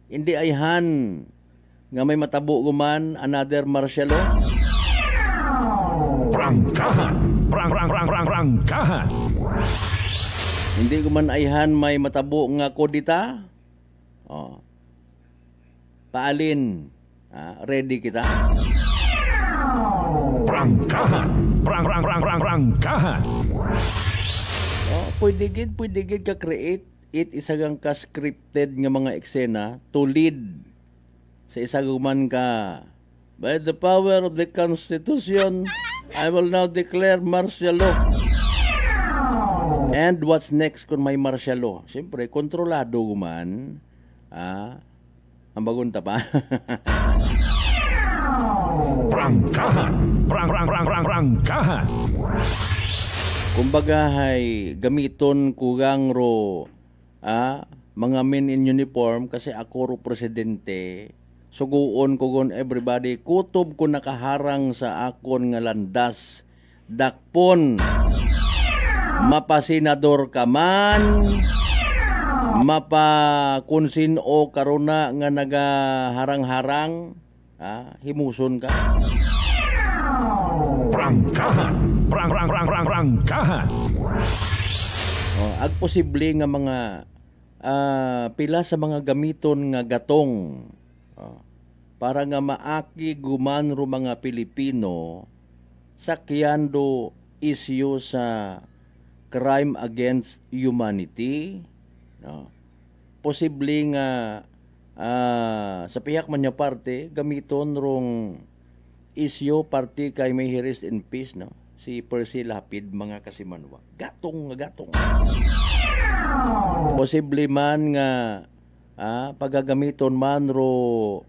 Hindi ayhan nga may matabo guman another martial law. Prangkahan. Prangkahan. Hindi guman ayhan may matabo nga kodita. Oh. Paalin. Ready kita? Prangkahan. Prangkahan. Pwede gid ka create it isagang ka scripted nga mga eksena to lead sa isaguman ka. By the power of the Constitution, I will now declare martial law. And what's next kung may martial law? Siyempre, kontrolado guman. Ang bagunta pa. Prangkahan. Prangkahan. Kumbaga hay gamiton kugang ro mga men in uniform kasi ako ro presidente. Suguon ko gon everybody kutob ko nakaharang sa akon nga landas. Dakpon mapasenador ka man, mapakunsin o karuna nga nagaharang-harang, himuson ka. Prangkahan. Prangkahan. Ag posible nga mga pila sa mga gamiton nga gatong para nga maaki guman ro mga Pilipino sakyando issue sa crime against humanity. Posible nga sa piyak man niya parte gamiton rong issue parte kay may rest in peace si Percy Lapid mga kasimanwa. Gatong. Posible man nga pagagamiton man ro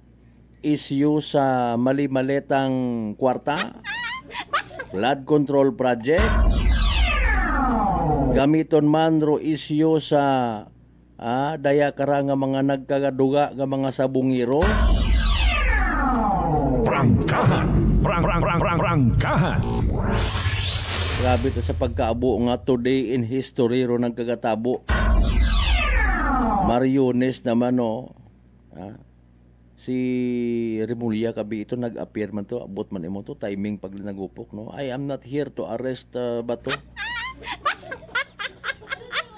issue sa mali-maletang kwarta, flood control project, gamiton man ro issue sa daya kara nga mga nagkagaduga nga mga sabungiros. Prangkahan. Prangkahan. Grabe ta sa pagkaabo nga today in history ro nagkagatabo. Mariones naman si Remulla kabi ito nag-appear man to, abot man imo to timing pag nagupok I am not here to arrest Bato.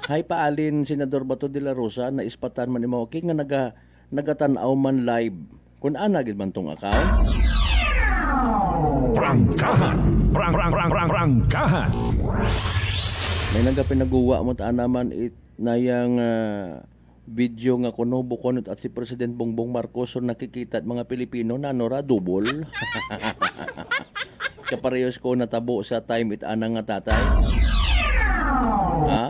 Hay paalin Senador Bato de la Rosa na ispatan man imo kay nga nagatanaw man live kun ana gid man tong account. Prangkahan. Prangkahan. May nagapinaguwa mo ta naman na yang video nga kuno bukonot at si President Bongbong Marcos nakikita at mga Pilipino na nora double. Kaparehos ko natabo sa time it anang nga tatay.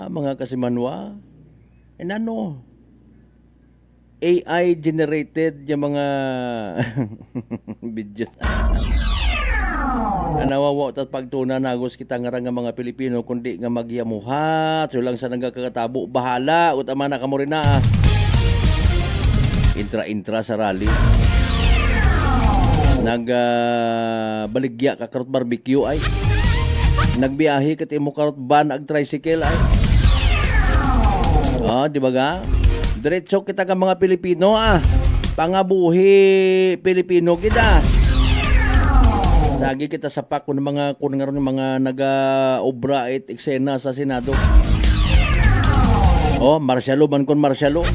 Mga kasimanwa. AI generated yung mga video. Nawawa at pagtuna nagos kita nga mga Pilipino kundi nga magyamuhat so lang sa nagkakatabo bahala utama na kamo rin intra sa rally baligya ka karot barbecue ay nagbiyahe kat imo karot ban ag tricycle ay di ba ga diretso kita ka mga Pilipino pangabuhi Pilipino kita. Lagi kita sapak kun mga naga-obra at eksena sa Senado. Martialo man kun martialo.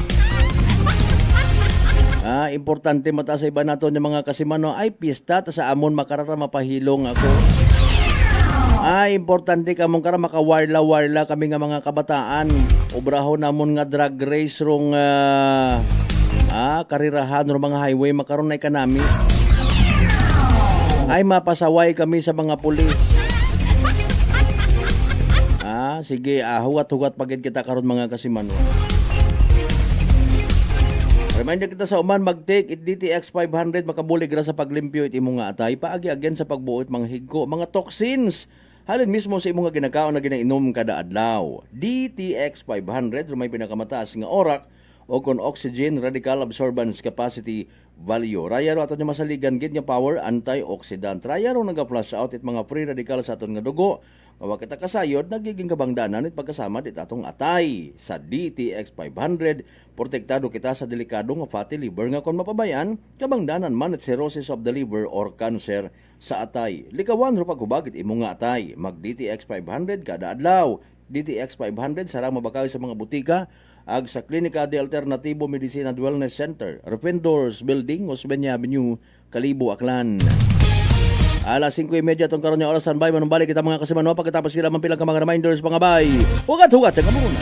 Importante mata sa iba nato ng mga kasimano ay pista ta sa amon makarara mapahilong ako. Importante kamong kara makawarla-warla kami nga mga kabataan. Obrahon namon nga drag race rong karirahan rong mga highway makaron na kanami. Ay, mapasaway kami sa mga pulis. Sige, huwat-huwat pagid kita karon mga kasimano. Reminder kita sa uman, mag-take it DTX 500, makabulig ra sa paglimpyo it imong nga atay, paagi again sa pagbuot mga higko, mga toxins, halin mismo sa imong nga ginakaon na ginainom kada adlaw. DTX 500, may pinakamataas nga orak, o kon oxygen radical absorbance capacity value. Raya ro aton nga masaligan gid nga power antioxidant. Raya ro naga-flush out it mga free radical sa aton nga dugo. Kawa kita kasayod, nagiging kabangdanan it pagkasama dit atong atay. Sa DTX 500, protektado kita sa delikado nga fatty liver nga kon mapabayan, kabangdanan man at cirrhosis of the liver or cancer sa atay. Likawan ro paghubag it imong nga atay. Mag DTX 500 kada adlaw. DTX 500 sarang mabakaw sa mga butika ag sa Klinika de Alternativo Medicina and Wellness Center, Revendors Building, Osmeña Avenue, Kalibo, Aklan. Alas 5:30 itong karon nga oras, standby manumbalik kita mga kasimano pagkatapos sila mampilang ka mga reminders mga bay. Hugat-hugat ang muna.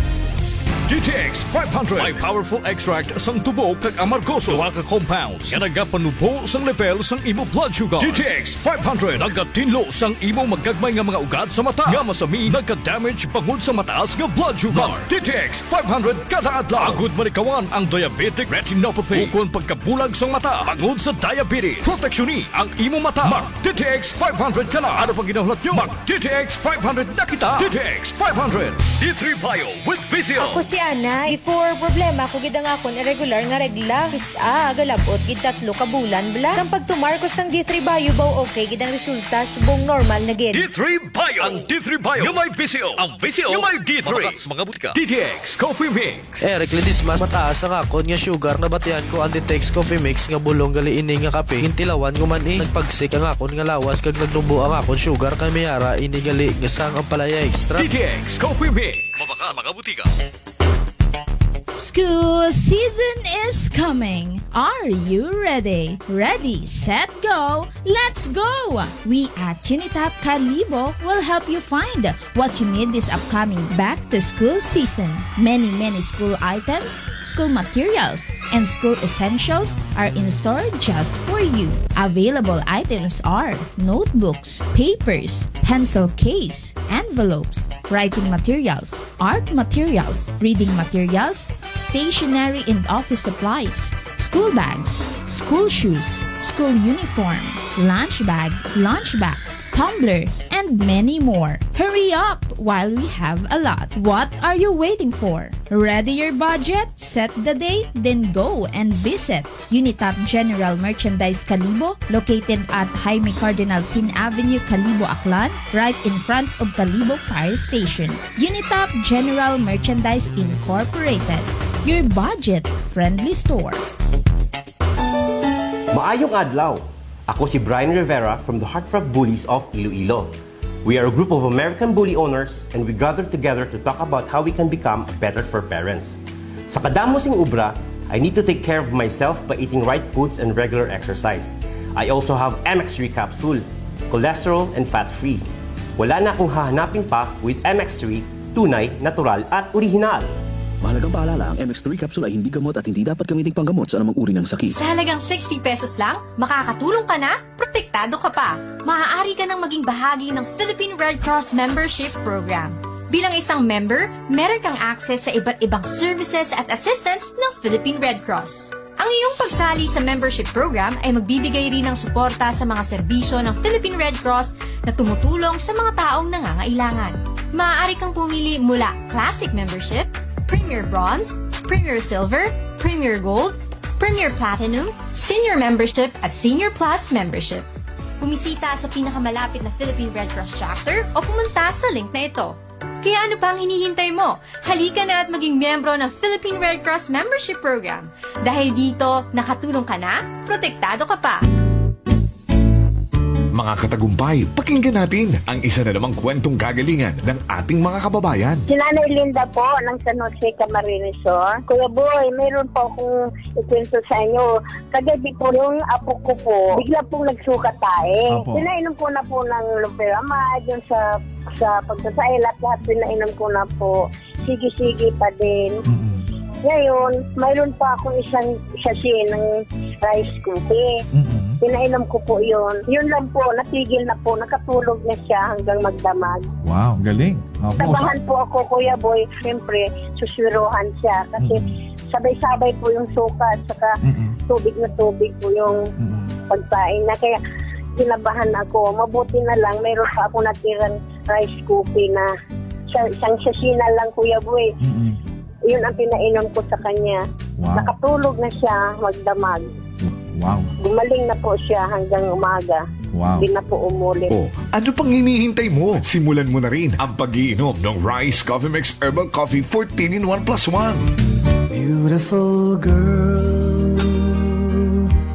DTX 500 may powerful extract sang tubo kag amargoso, duha ka compounds nga nagapanubo sang level sang imo blood sugar. DTX 500 nagatinlo sang imo magagmay nga mga ugat sa mata nga masami nagka-damage pangod sa mataas nga blood sugar. DTX 500 kada adlaw agud manikawan ang diabetic retinopathy ukon pagkabulag sang mata pangod sa diabetes. Proteksyon ang imo mata. Mag DTX 500 kana. Ano pang ginahulot nyo? Mag DTX 500 na kita. DTX 500 D3 Bio with Vizio. Ako si Ana, before problema ko gid ang akon irregular nga regla. Kisa galabot gid 3 ka bulan bla. Sang pagtumar ko sang D3 Bio baw okay gid ang resulta subong normal na gid. D3 Bio. Ang D3 Bio nga may Vizio. Ang Vizio nga may D3. Mga butika. DTX Coffee Mix. Eric Lidis mas mataas ang akon nga sugar na batian ko ang DTX Coffee Mix nga bulong gali ini nga kape. Hintilawan ko man nagpagsik ang akon nga lawas kag nagnubo ang akon sugar kay mayara ini gali nga sang ang palaya extra. DTX Coffee Mix. Mabaka mga butika. School season is coming. Are you ready? Ready, set, go. Let's go! We at Chinitap Kalibo will help you find what you need this upcoming back to school season. Many school items, school materials, and school essentials are in store just for you. Available items are notebooks, papers, pencil case, envelopes, writing materials, art materials, reading materials, stationery and office supplies, school bags, school shoes, school uniform, lunch bag, lunch bags, tumbler, and many more. Hurry up while we have a lot. What are you waiting for? Ready your budget? Set the date? Then go and visit Unitap General Merchandise Kalibo, located at Jaime Cardinal Sin Avenue, Kalibo, Aklan, right in front of Kalibo Fire Station. Unitap General Merchandise Incorporated, your budget-friendly store. Maayong adlaw! Ako si Brian Rivera from the Heartfrog Bullies of Iloilo. We are a group of American bully owners and we gather together to talk about how we can become better for parents. Sa kadamosing ubra, I need to take care of myself by eating right foods and regular exercise. I also have MX3 capsule, cholesterol and fat-free. Wala na akong hahanapin pa with MX3, tunay, natural at orihinal. Mahalagang paalala, ang MX3 capsule ay hindi gamot at hindi dapat gamitin panggamot sa anumang uri ng sakit. Sa halagang 60 pesos lang, makakatulong ka na, protektado ka pa. Maaari ka nang maging bahagi ng Philippine Red Cross Membership Program. Bilang isang member, meron kang access sa iba't ibang services at assistance ng Philippine Red Cross. Ang iyong pagsali sa membership program ay magbibigay rin ng suporta sa mga serbisyo ng Philippine Red Cross na tumutulong sa mga taong nangangailangan. Maaari kang pumili mula Classic Membership, Premier Bronze, Premier Silver, Premier Gold, Premier Platinum, Senior Membership at Senior Plus Membership. Bumisita sa pinakamalapit na Philippine Red Cross chapter o pumunta sa link na ito. Kaya ano pa ang hinihintay mo? Halika na at maging miyembro ng Philippine Red Cross Membership Program. Dahil dito, nakatulong ka na, protektado ka pa. Mga katagumpay, pakinggan natin ang isa na namang kwentong gagalingan ng ating mga kababayan. Si Nanay Linda po ng San Jose Camarines Sur. Kuya Boy, mayroon po akong ikwento sa inyo. Kagabi po yung apo ko po, bigla pong nagsuka tayo. Pinainom ko na po ng Loperamide, yung sa pagsasail lahat pinainom ko na po. Sige-sige pa din. Ngayon, mayroon pa akong isang sachet ng rice cookie. Pinainom ko po yun. Yun lang po, natigil na po. Nakatulog na siya hanggang magdamag. Wow, galing. Opo. Tabahan po ako, Kuya Boy. Siyempre, suswiruhan siya. Kasi sabay-sabay po yung suka at saka tubig na tubig po yung pagkain na. Kaya kinabahan ako. Mabuti na lang, mayroon pa ako natirang rice cookie na isang sasina lang, Kuya Boy. Yun ang pinainom ko sa kanya. Wow. Nakatulog na siya magdamag. Wow. Gumaling na po siya hanggang umaga. Wow. Hindi na po umulit. Oh, ano pang hinihintay mo? Simulan mo na rin ang pag-iinom ng Rice Coffee Mix Herbal Coffee 14 in 1 plus 1. Beautiful girl.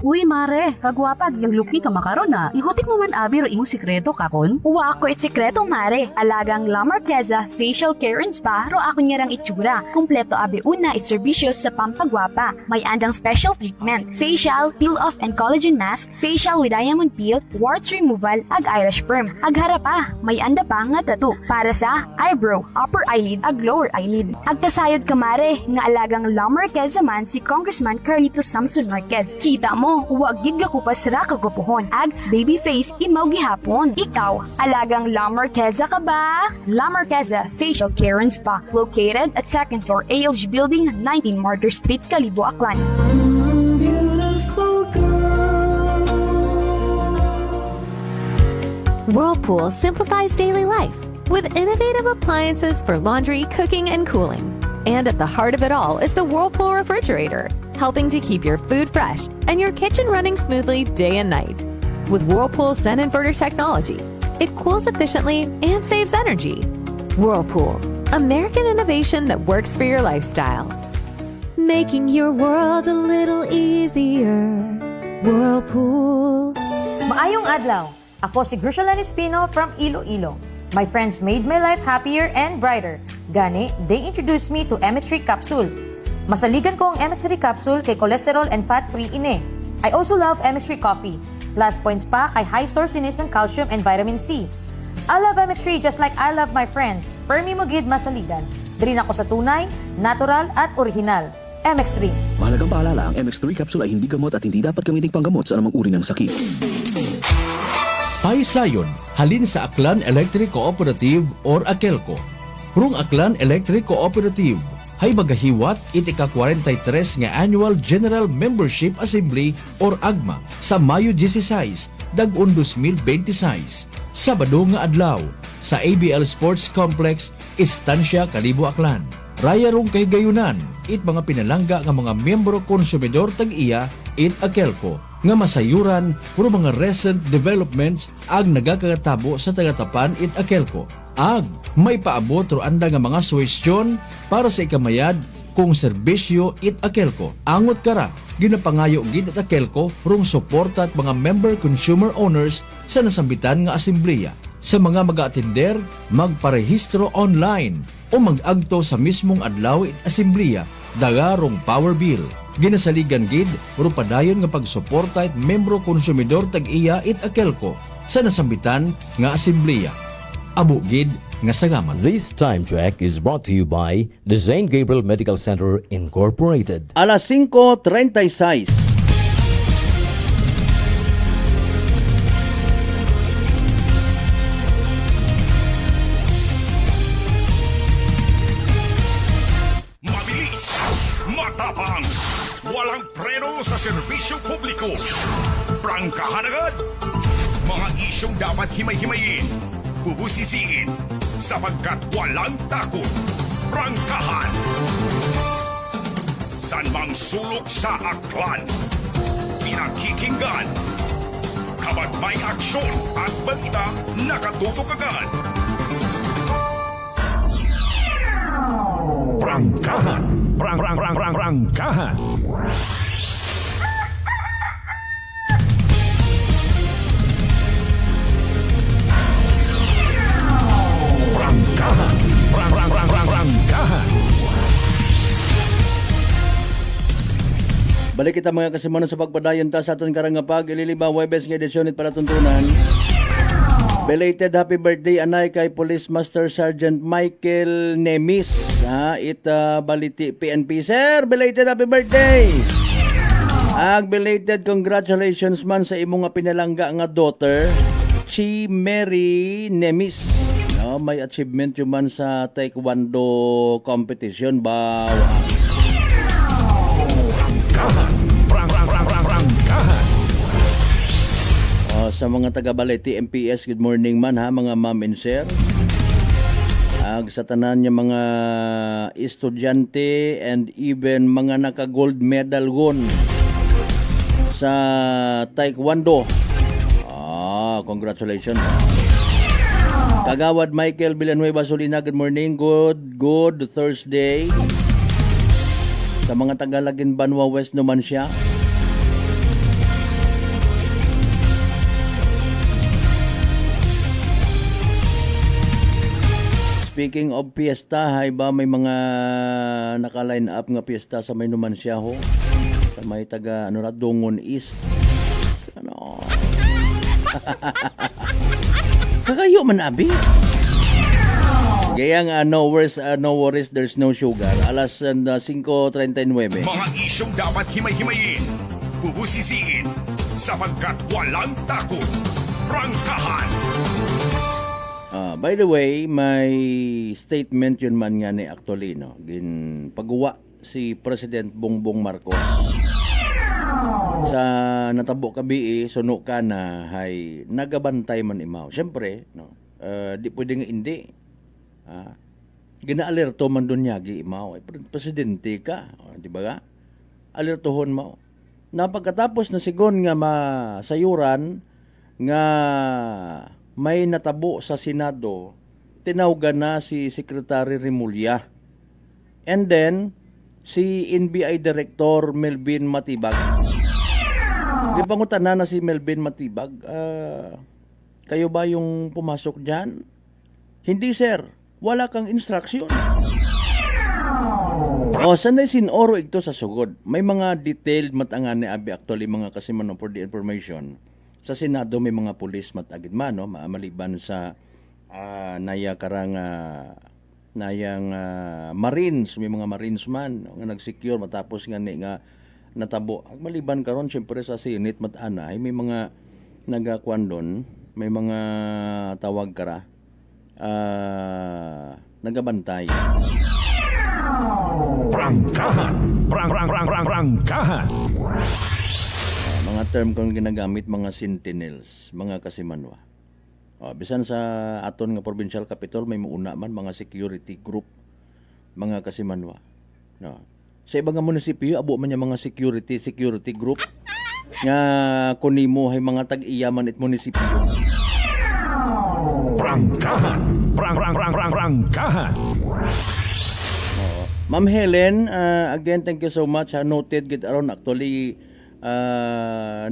Uy, mare, kagwapag yung luki ka makaron na. Ihutik mo man abi ro imong sikreto kakon. Wa ako it sikreto, mare. Alagang La Marqueza Facial Care and Spa ro ako niyarang itsura. Kumpleto abi una it serbisyo sa pampagwapa. May andang special treatment, facial, peel-off and collagen mask, facial with diamond peel, warts removal, ag Irish perm. Ag harapa, may anda pa nga tattoo para sa eyebrow, upper eyelid, ag lower eyelid. Ag kasayod ka, mare, nga alagang La Marqueza man si Congressman Carlito Samson Marquez. Kita mo, huwag gid ka kupas ra kagupuhon. Ag baby face imaw gihapon. Ikaw, alagang La Marqueza ka ba? La Marqueza Facial Care and Spa, located at 2nd floor ALG Building, 19 Martyr Street, Kalibo, Aklan. Whirlpool simplifies daily life with innovative appliances for laundry, cooking, and cooling. And at the heart of it all is the Whirlpool refrigerator, helping to keep your food fresh and your kitchen running smoothly day and night. With Whirlpool Sun Inverter technology, it cools efficiently and saves energy. Whirlpool, American innovation that works for your lifestyle. Making your world a little easier. Whirlpool. Maayong adlaw. Ako si Grushalan Espino from Iloilo. My friends made my life happier and brighter. Gani, they introduced me to MX3 capsule. Masaligan ko ang MX3 capsule kay cholesterol and fat-free ine. I also love MX3 coffee. Plus points pa kay high source in calcium and vitamin C. I love MX3 just like I love my friends. Permi mo gid masaligan. Diri ako sa tunay, natural at original. MX3. Mahalagang paalala, ang MX3 capsule ay hindi gamot at hindi dapat gamiting panggamot sa anumang uri ng sakit. Paisayon, halin sa Aklan Electric Cooperative or Akelco. Rung Aklan Electric Cooperative, hay magahiwat iti ka-43 nga Annual General Membership Assembly or AGMA sa Mayo 16, dag-on 2026. Sabado nga adlaw sa ABL Sports Complex, Estancia, Kalibo, Aklan. Raya rong kay gayunan, it mga pinalangga nga mga miyembro konsumidor tag-iya it Akelco nga masayuran puro mga recent developments ag nagakatabo sa tagatapan it Akelco. Ag may paabot ro anda nga mga suwestyon para sa ikamayad kung serbisyo it Akelco. Angot kara ginapangayo gid it Akelco rong suporta at mga member consumer owners sa nasambitan nga asembleya. Sa mga mag-atender, magparehistro online o mag-agto sa mismong adlaw it asembleya dagarong power bill. Ginasaligan gid ro padayon nga pagsuporta at membro konsumidor tag-iya it Akelco sa nasambitan nga asembleya. Abo gid nga sagaman. This time check is brought to you by the St. Gabriel Medical Center Incorporated. Alas 5:36. Mabilis, matapang, walang preno sa serbisyo publiko. Prangkahan agad. Mga isyong dapat himay-himayin, bubusisiin, sapagkat walang takot. Prangkahan. San mang sulok sa aklan, pinakikinggan. Kapag may aksyon at balita, nakatutok agad. Prangkahan. Prangkahan. Prangkahan. Balik kita mga kasimanon sa pagpadayon ta sa aton karangapag ililiba Webes nga edisyon it para tuntunan. Belated happy birthday anay kay Police Master Sergeant Michael Nemis. Baliti PNP. Sir, belated happy birthday! Belated congratulations man sa imo nga pinalangga nga daughter, si Mary Nemis. No, may achievement yun man sa taekwondo competition ba? Sa mga taga-Balete MPS, good morning man ha mga ma'am and sir. Sa tanan niya mga estudyante and even mga naka-gold medal gon sa taekwondo. Congratulations. Kagawad Michael Villanueva Solina, good morning. Good Thursday. Sa mga taga-Lagin Banwa West naman siya. Speaking of piyesta, hay ba may mga naka-line up nga piyesta sa may Numancia ho? Sa may taga Dongon East. Ano? Kakayo man abi. Gaya nga no worries, there's no sugar. Alas 5:39. Mga isyong dapat himay-himayin, bubusisiin, sapagkat walang takot. Prangkahan! By the way, may statement yun man nga ni actually, no? Pagguwa si President Bongbong Marcos sa natabo kabi suno ka na hay nagabantay man imaw. Siyempre, no? Di pwede nga hindi. Gina-alerto man doon niya imaw. Presidente ka, di ba ga? Alertohon mo. Napagkatapos na sigon nga masayuran nga may natabo sa Senado, tinawgan na si Secretary Remulla. And then, si NBI Director Melvin Matibag. Di ba na si Melvin Matibag? Kayo ba yung pumasok dyan? Hindi sir, wala kang instruction. Sanay sinoro ito sa sugod. May mga detailed matangan ni Abi actually mga kasimanon for the information. Sa Senado may mga pulis matagid man, no? Maliban sa naya karang nayang Marines, may mga Marines man nga nag-secure matapos nga natabo. Maliban karon syempre sa Senate matana ay may mga nagakuan doon, may mga tawag kara nagabantay. Prangkahan. Mga term kong ginagamit, mga sentinels, mga kasimanwa. Bisan sa aton nga provincial capital, may muuna man mga security group, mga kasimanwa. No. Sa ibang nga munisipyo, abo man yung mga security group nga kunimo hay mga tag-iyaman at munisipyo. Prangkahan. Ma'am Helen, again, thank you so much. Noted gid aron actually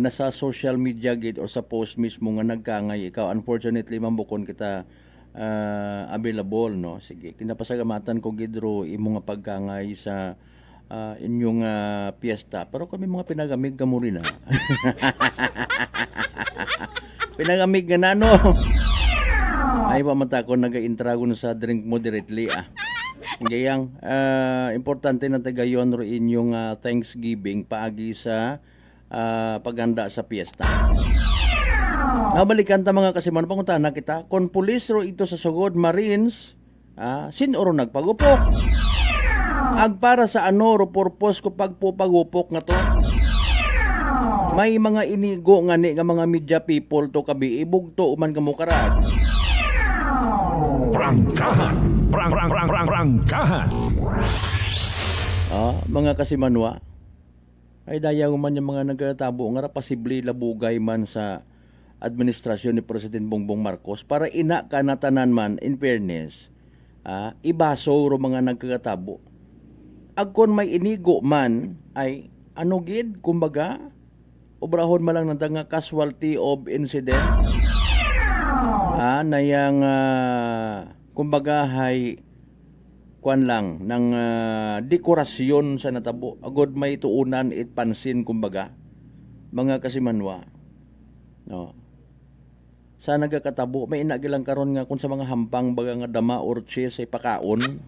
nasa social media gid or sa post mismo nga nagkangay ikaw. Unfortunately, mambukon kita available, no? Sige, kinapasagamatan ko gidro imo nga pagkangay sa inyong piyesta. Pero kami mga pinagamig ka mo rin, ha? Pinagamig nga na, no? Ay pa mata ko nag-intragon sa drink moderately, Gayang, importante na tagayon ro inyong Thanksgiving paagi sa paghanda sa piyesta. Nabalikan ta mga kasiman, pangutana kita, kon pulis ro ito sa sugod, Marines, sinoro nagpagupok? Para sa ro purpose ko pagpupagupok nga to? May mga inigo nga ni nga mga media people to kabi, ibugto uman ka mo karat. Prangkahan. Mga kasimanwa, ay dayang man yung mga nagtabo nga posible labugay man sa administrasyon ni President Bongbong Marcos para ina ka natanan man in fairness, ibaso ro mga nagkatabo. Agkon may inigo man ay ano gid kumbaga obrahon man lang nang nga casualty of incident. Nayang kumbaga hay kuan lang ng dekorasyon sa natabo. Agod may tuunan it pansin kumbaga mga kasimanwa. No. Sa nagakatabo may inagilang karon nga kun sa mga hampang baga nga dama or cheese ay pakaon.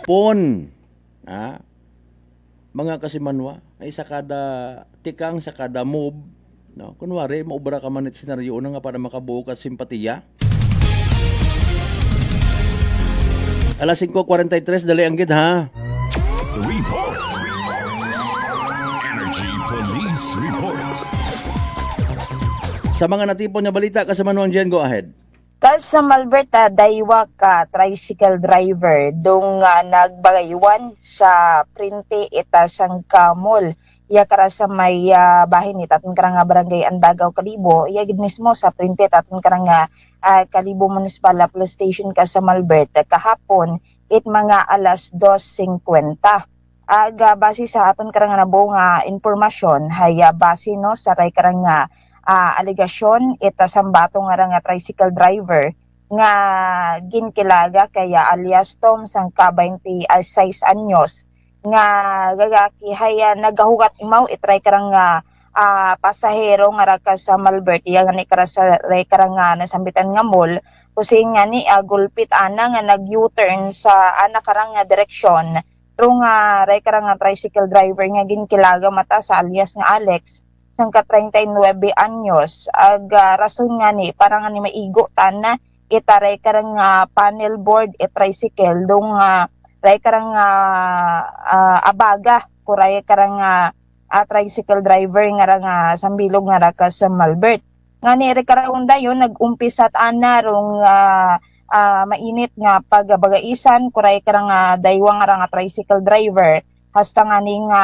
Pon. mga kasimanwa ay sa kada tikang sa kada move, no, kunwari maubra ka man it senaryo una nga para makabuo ka simpatiya. Alas 5:43 dali ang gid ha. Report. Energy Police Report. Sa mga natipon nga balita kasimanwang Jen, go ahead. Kas sa Malberta, daywa ka tricycle driver dong nagbagaywan sa printe itasang kamol. Iya kara sa may bahin ni tatun karang barangay Andagaw Kalibo. Iya gid mismo sa printe tatun karang Kalibo Municipal Police Station ka sa Malberta kahapon it mga alas 2:50. Aga base sa aton karang nabuo nga impormasyon haya base no sa kay karang aligasyon ita sambato nga tricycle driver nga ginkilaga kaya alias Tom sang ka 26 anyos nga gagaki haya nagahugat imaw itry karang pasahero nga raka sa Malbert iya nga ni kara sa karang nasambitan nga mall kusing nga ni gulpit ana nga nag-U-turn sa ana karang direksyon pero nga karang tricycle driver nga ginkilaga mata sa alias nga Alex sang ka 39 anyos rason nga ni parang ni maigo tana itaray karang panel board tricycle dong ray karang abaga kuray karang tricycle driver nga sambilog nga raka sa Malbert nga ni karang dayon nag-umpisat ana rong mainit nga pagbagaisan kuray karang daywang nga tricycle driver hasta nga ni nga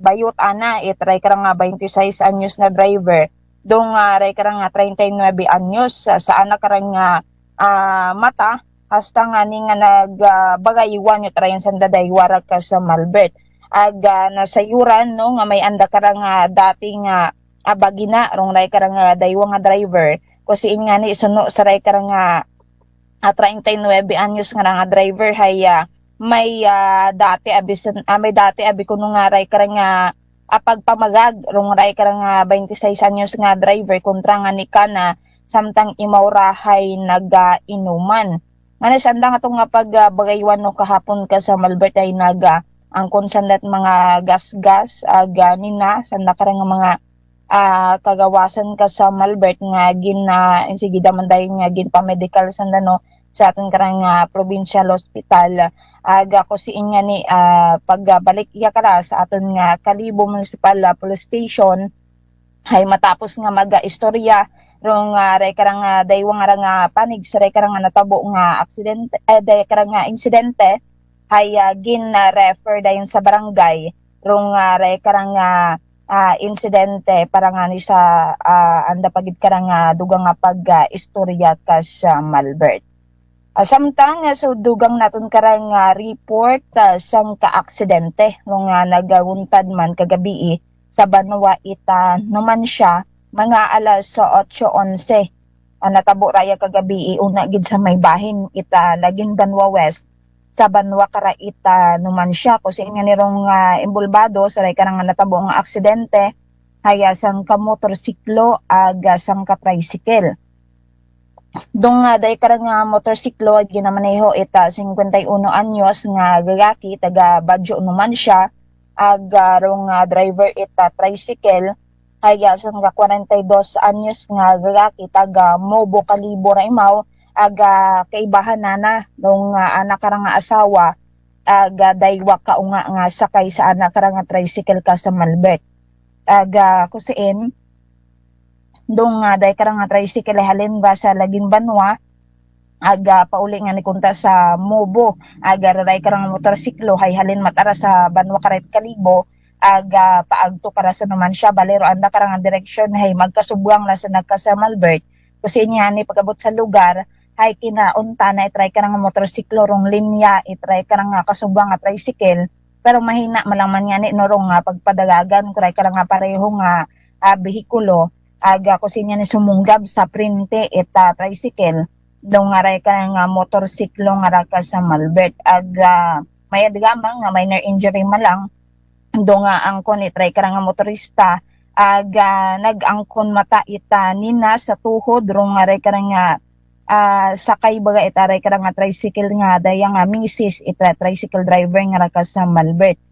bayot ana itry karang 26 anyos nga driver dong ray karang 39 anyos sa ana karang mata hasta nga ni nga nagbagaywan itrayan sanda daywara ka sa Malbert nasayuran no nga may anda karang dati nga bagina rong ray karang daywang nga driver kusiin nga ni suno sa ray karang 39 anyos nga driver haya may dati abi kuno nga ray karang pagpamagag rong ray karang 26 anyos nga driver kontra nga ni kana samtang imawrahay nag-inuman nga sanda nga tong pagbagaywan no kahapon ka sa Malbert ay ang konsandat mga gas nina sanda karang mga kagawasan ka sa Malbert nga sige daman dayon nga gin pa medical sanda no sa aton karang provincial hospital ko siin nga ni pagbalik iya kara sa aton nga Kalibo Municipal Police Station hay matapos nga maga-istorya rong ray karang daywang nga panig sa ray karang natabo nga aksidente day karang insidente hay gin-refer dayon sa barangay rong ray karang insidente para nga ni sa anda pagid karang dugang nga pag-istorya ka sa Malbert. Samtang so dugang naton karang report sang kaaksidente nung nagaguntad man kagabi sa Banwa ita naman siya mga alas 8:11 natabo raya kagabi una gid sa may bahin ita laging Banwa West sa Banwa kara ita naman siya kasi nga nirong imbulbado sa ray karang natabo nga aksidente haya sang ka motorsiklo sang ka tricycle. Dong day karang motorsiklo ginamaneho ita 51 anyos nga gagaki taga Badyo naman siya rong driver ita tricycle haya sang 42 anyos nga gagaki taga Mobo Kalibo ra imaw kaibahan nana dong anak karang asawa daywa ka nga sakay sa anak karang tricycle ka sa Malbert kusiin dong day karang tricycle halin ba sa laging Banwa pauli nga ni kunta sa Mobo ray karang motorsiklo hay halin matara sa Banwa karet Kalibo paagto kara sa naman siya balero anda karang direksyon hay magkasubwang na sa nagka sa Malbert kasi niya ni pagabot sa lugar hay kinaunta na itry karang motorsiklo rong linya itry karang kasubwang nga tricycle pero mahina malaman nga ni norong pagpadagagan kuray karang pareho nga behikulo kusinya ni sumunggab sa printe ita tricycle dong aray ka nga motorsiklo nga raka sa Malbert may adgamang nga minor injury malang dong angkon itry ka nga motorista nag-angkon mata ita nina sa tuhod rong aray ka nga sakay baga ita aray ka nga tricycle nga dayang misis ita tricycle driver nga raka sa Malbert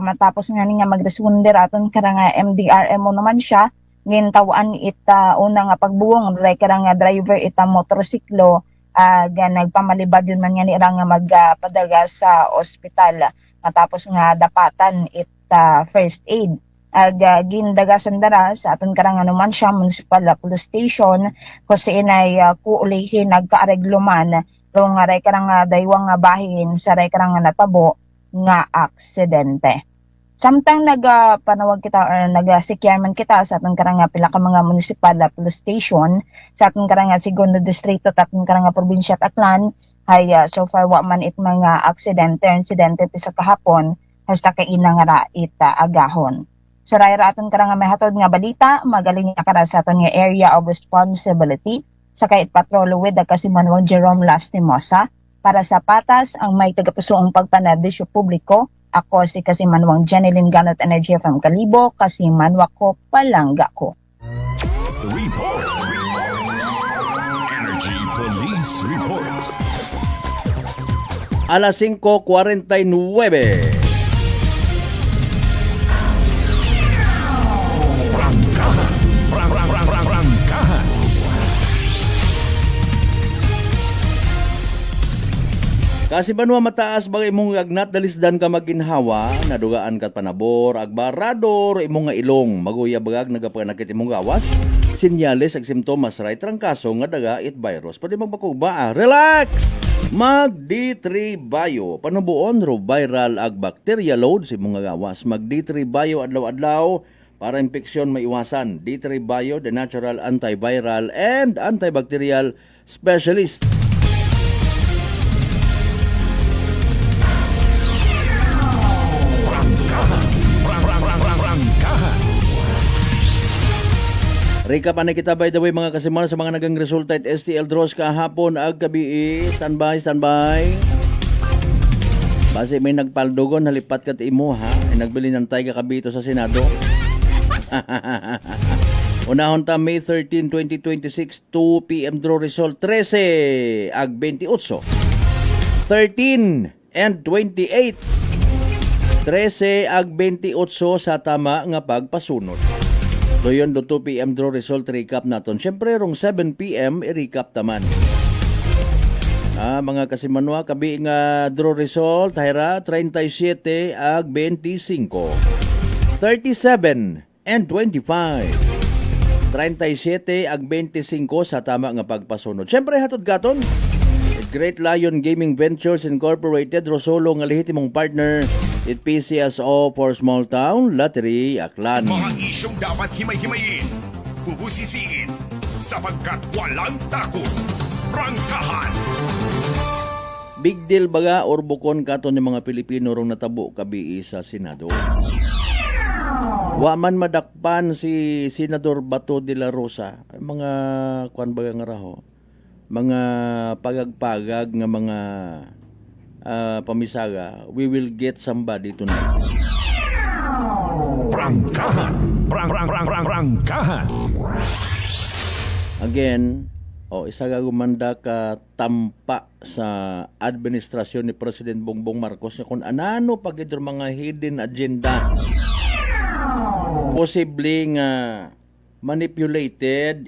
matapos nga ni nga mag-responder aton karang MDRMO naman siya gintawan una nga pagbuong karang driver motorsiklo nagpamalibad yun man nga ni nga magpadaga sa ospital matapos nga dapatan first aid gindagasan dara sa aton karang anuman siya municipal police station kasi inay kuulihin nagkaaregluman rong ray karang daywang bahin sa ray karang natabo nga aksidente. Samtang nagpanawag kita or nag-securement kita sa atong karang pila ka mga municipal police station sa atong karang segundo distrito at atong karang probinsya at Aklan ay so far wa man it mga insidente sa kahapon hasta kay inang ra agahon. So rayra atong karang may hatod nga balita magaling nga kara sa aton nga area of responsibility sa kay patrol with Kasimanwang Jerome Lastimosa. Para sa patas, ang may tagapusoong pagpanabisyo publiko, ako si Kasimanwang Jeneline Ganot Energy FM Kalibo, Kasimanwa ko, palangga ko. Report. Energy Police Report. Alas 5:49. Kasi banwa mataas bagay imong agnat dalisdan ka maginhawa, nadugaan kat panabor, agbarador, imong nga ilong, maguyabagag nagapanakit imong gawas, sinyales ag simptomas ray trangkaso nga daga it virus. Pwede magpakuba relax! Mag D3 Bio, panubuon ro viral ag bacteria load sa imong nga gawas. Mag D3 Bio adlaw-adlaw para infeksyon maiwasan. D3 Bio, the natural antiviral and antibacterial specialist. Recap na kita by the way mga kasiman sa mga nagang resulta at STL draws kahapon ag gabi. Standby. Base may nagpaldogon halipat kat imo ha. Ay nagbili ng tayga kabito sa Senado. Unahon ta May 13, 2026 2 PM draw result 13 ag 28. 13 and 28. 13 ag 28 sa tama nga pagpasunod. Doyon do 2 PM draw result recap naton. Syempre rong 7 PM i-recap taman. Mga kasimanwa kabi nga draw result hayra 37 ag 25. 37 and 25. 37 ag 25 sa tama nga pagpasunod. Syempre hatod gaton. Great Lion Gaming Ventures Incorporated Rosolo nga lehitimong partner it PCSO for Small Town Lottery Aklan. Mga isyong dapat himay-himayin, bubusisiin, sapagkat walang takot. Prangkahan! Big deal baga or bukon katon ng mga Pilipino rong natabo kabi sa Senado. Wa man madakpan si Senador Bato de la Rosa. Mga kuan baga nga raho. Mga pagagpagag nga mga pamisaga, we will get somebody tonight. Prangkahan! Prangkahan! Again, isa ka gumanda ka tampa sa administrasyon ni President Bongbong Marcos na kung anano pagidor mga hidden agenda. Posibleng manipulated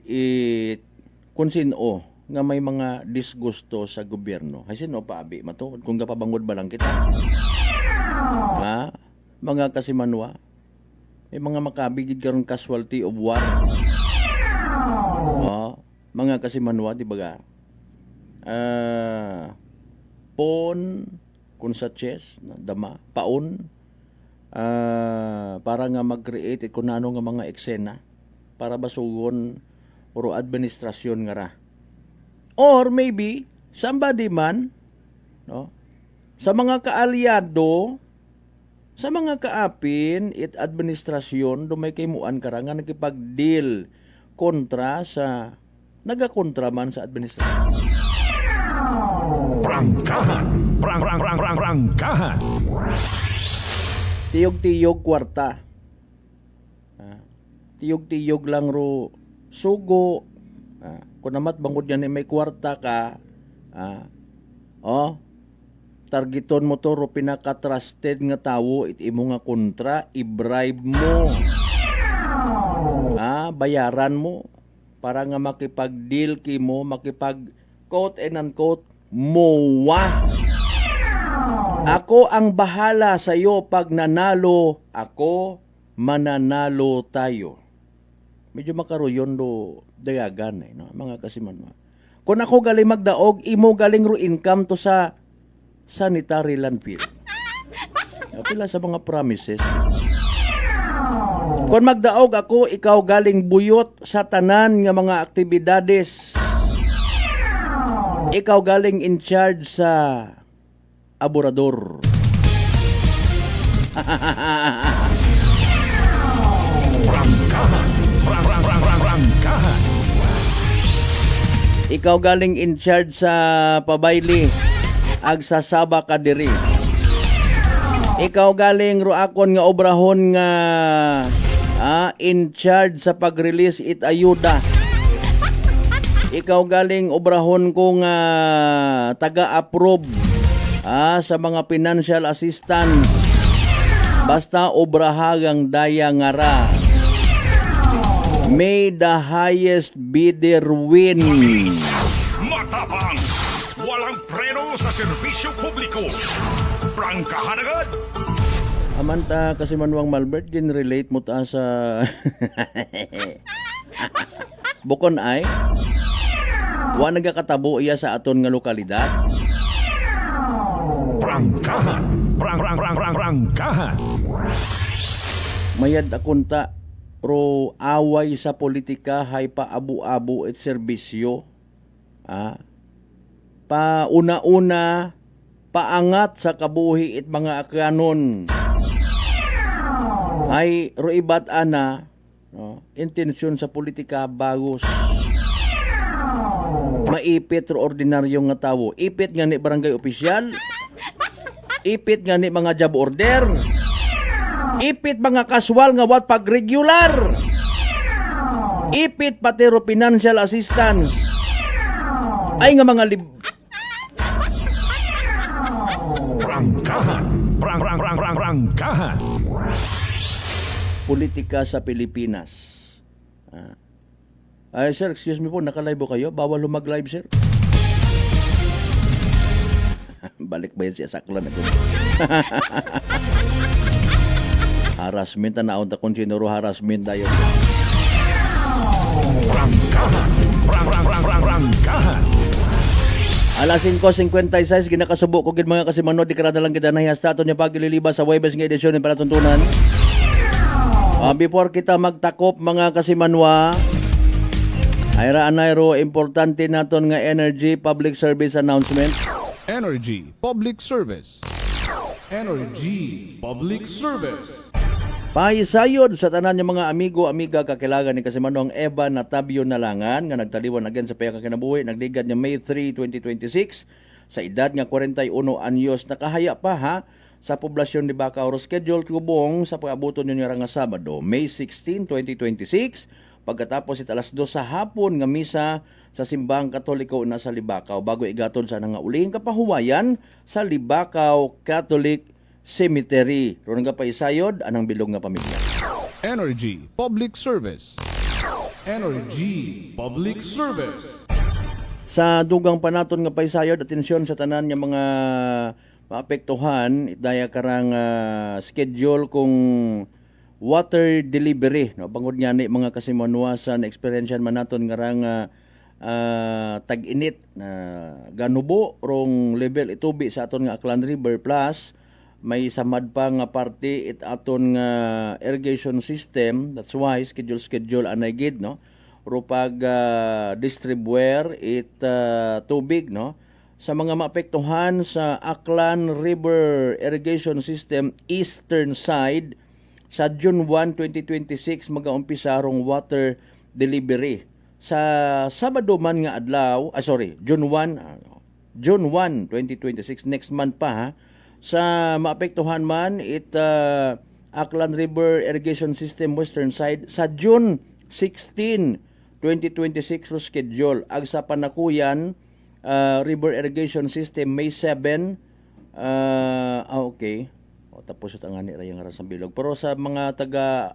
kung sino nga may mga disgusto sa gobyerno. Hay sino pa abi mato kung gapabangod ba lang kita. Mga kasimanwa. May mga makabigid karon casualty of war. Mga kasimanwa di ba? Pon kun sa chess, dama, paon para nga mag-create kung ano nga mga eksena para basugon o administrasyon nga ra. Or maybe, somebody man, no? Sa mga kaalyado, sa mga kaapin, administrasyon, dumay kay muan ka nga nakipag-deal kontra sa, nagakontra man sa administrasyon. Prangkahan! Prangkahan! Tiyog-tiyog kwarta. Tiyog-tiyog lang ro sugo. Kung namat bangod yan may kwarta ka, targeton mo to ro pinaka-trusted nga tawo it imo nga kontra, i-bribe mo. Bayaran mo para nga makipag-deal kimo, makipag quote and unquote mowa. Ako ang bahala sa iyo pag nanalo ako, mananalo tayo. Medyo makaroyon do dayagan no? Mga kasimanwa. Kung ako galing magdaog, imo galing ro income to sa sanitary landfill. Pila sa mga promises. Kung magdaog ako, ikaw galing buyot sa tanan nga mga aktibidades. Ikaw galing in charge sa aburador. Prangkahan. Ikaw galing in charge sa pabayli. Agsasaba ka diri. Ikaw galing ruakon nga obrahon nga in charge sa pag-release it ayuda. Ikaw galing obrahon ko nga taga-approve sa mga financial assistance. Basta obrahagang daya ngara. May the highest bidder win. Matapang, walang preno sa serbisyo publiko. Prangkahan agad. Amanta kasi Manuang Malbert, gin-relate mo ta sa Bukon ay wa nagakatabo iya sa aton nga lokalidad. Prangkahan. Prangkahan. Mayad akunta pro away sa politika hay pa abu-abu at serbisyo. Pauna-una paangat sa kabuhi it mga akanon. Ay roibat ana intensyon sa politika bagos. Maipit ro ordinaryong nga tawo. Ipit nga ni barangay opisyal. Ipit nga ni mga job order. Ipit mga kaswal nga wat pag-regular. Ipit pati ro financial assistance. Ay nga mga Prangkahan. Prangkahan. Politika sa Pilipinas. Ay sir, excuse me po, naka-live po kayo? Bawal mag-live sir. Balik ba yan siya saklan ako? Harassment na naunta kung sinuro harassment tayo. Prangkahan. Prangkahan. Alas 5:56 ginakasubo ko gid mga kasimano di karada lang kita nahiyasta aton nya pagililiba sa Huwebes nga edisyon ng palatuntunan. Before kita magtakop mga kasimanwa, ayra anayro importante naton nga energy public service announcement. Energy Public Service. Energy Public Service. Pahisayod sa tanan ng mga amigo-amiga kakilagan ni Kasimanong Eva Natabio Nalangan nga nagtaliwan again sa payag kinabuhi nagligad niya May 3, 2026 sa edad nga 41 anyos nakahaya pa sa poblasyon ni Bacau. Schedule kubong sa pag-abuton niya nga Sabado, May 16, 2026 pagkatapos alas 2 sa hapon nga misa sa simbahang Katoliko na sa Libacao bago igaton sa nga uling kapahuwayan sa Libacao Catholic Cemetery. Ron nga paisayod anang bilog nga pamilya. Energy Public Service. Energy Public Service. Sa dugang panaton nga paisayod, atensyon sa tanan nga mga maapektuhan itdaya karang schedule kung water delivery no bangod nga ni mga kasimanwa sa na-experience man naton nga rang tag-init na ganubo rong level itubi sa aton nga Aklan River plus may samad pa nga parte it aton nga irrigation system. That's why schedule anay gid no ro pag distribuer it tubig no sa mga maapektuhan sa Aklan River irrigation system eastern side sa June 1, 2026 mag-aumpisa rong water delivery. Sa Sabado man nga adlaw, June 1, 2026 next month pa sa maapektuhan man Aklan River irrigation system western side sa June 16, 2026 ro schedule ag sa Panakuyan River irrigation system May 7, Okay. Tapos ito ang ani rayang Rasang Bilog. Pero sa mga taga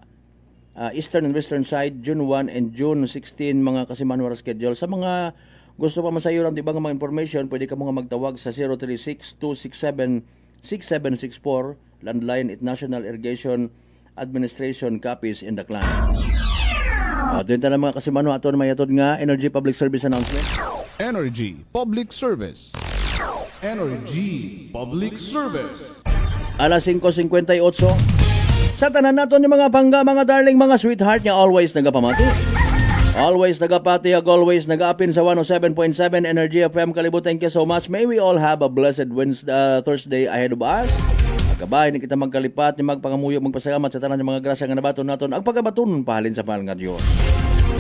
Eastern and Western side, June 1 and June 16 mga kasimanwara schedule. Sa mga gusto pa masayo ng ibang mga information, pwede ka mga magtawag sa 036-267-6764, landline at National Irrigation Administration copies in the clan. Doon tayo mga kasimano ato na mayatod nga Energy Public Service Announcement. Energy Public Service. Energy Public Service. Alas 5:58. Sa tanan naton yung mga pangga, mga darling, mga sweetheart niya, always nagapamati. Always nagapati, always nagapin sa 107.7 Energy FM Kalibo. Thank you so much. May we all have a blessed Thursday ahead of us. Magkabay ni kita magkalipat, ni magpangamuyo, magpasalamat sa tanan ng mga grasya nga nabaton naton. Ang pagkabaton pahalin sa mahal nga Diyos.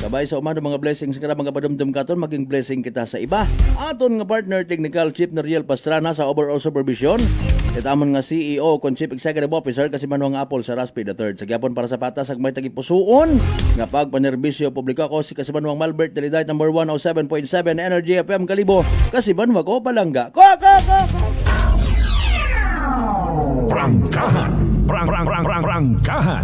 Kabay sa umado mga blessings kada mga padumdum katon, maging blessing kita sa iba. Aton nga partner technical chief Noriel Pastrana sa overall supervision. Itamon nga CEO kon Chief Executive Officer kasi manuang Apple sa Raspi III. Sa gyapon para sa patas ag may tagipusuon nga pagpanerbisyo publiko ko si Kasimanuang Malbert Deliday number 107.7 Energy FM Kalibo. Kasimanuang ko palangga. Ko. Prangkahan. Prangkahan.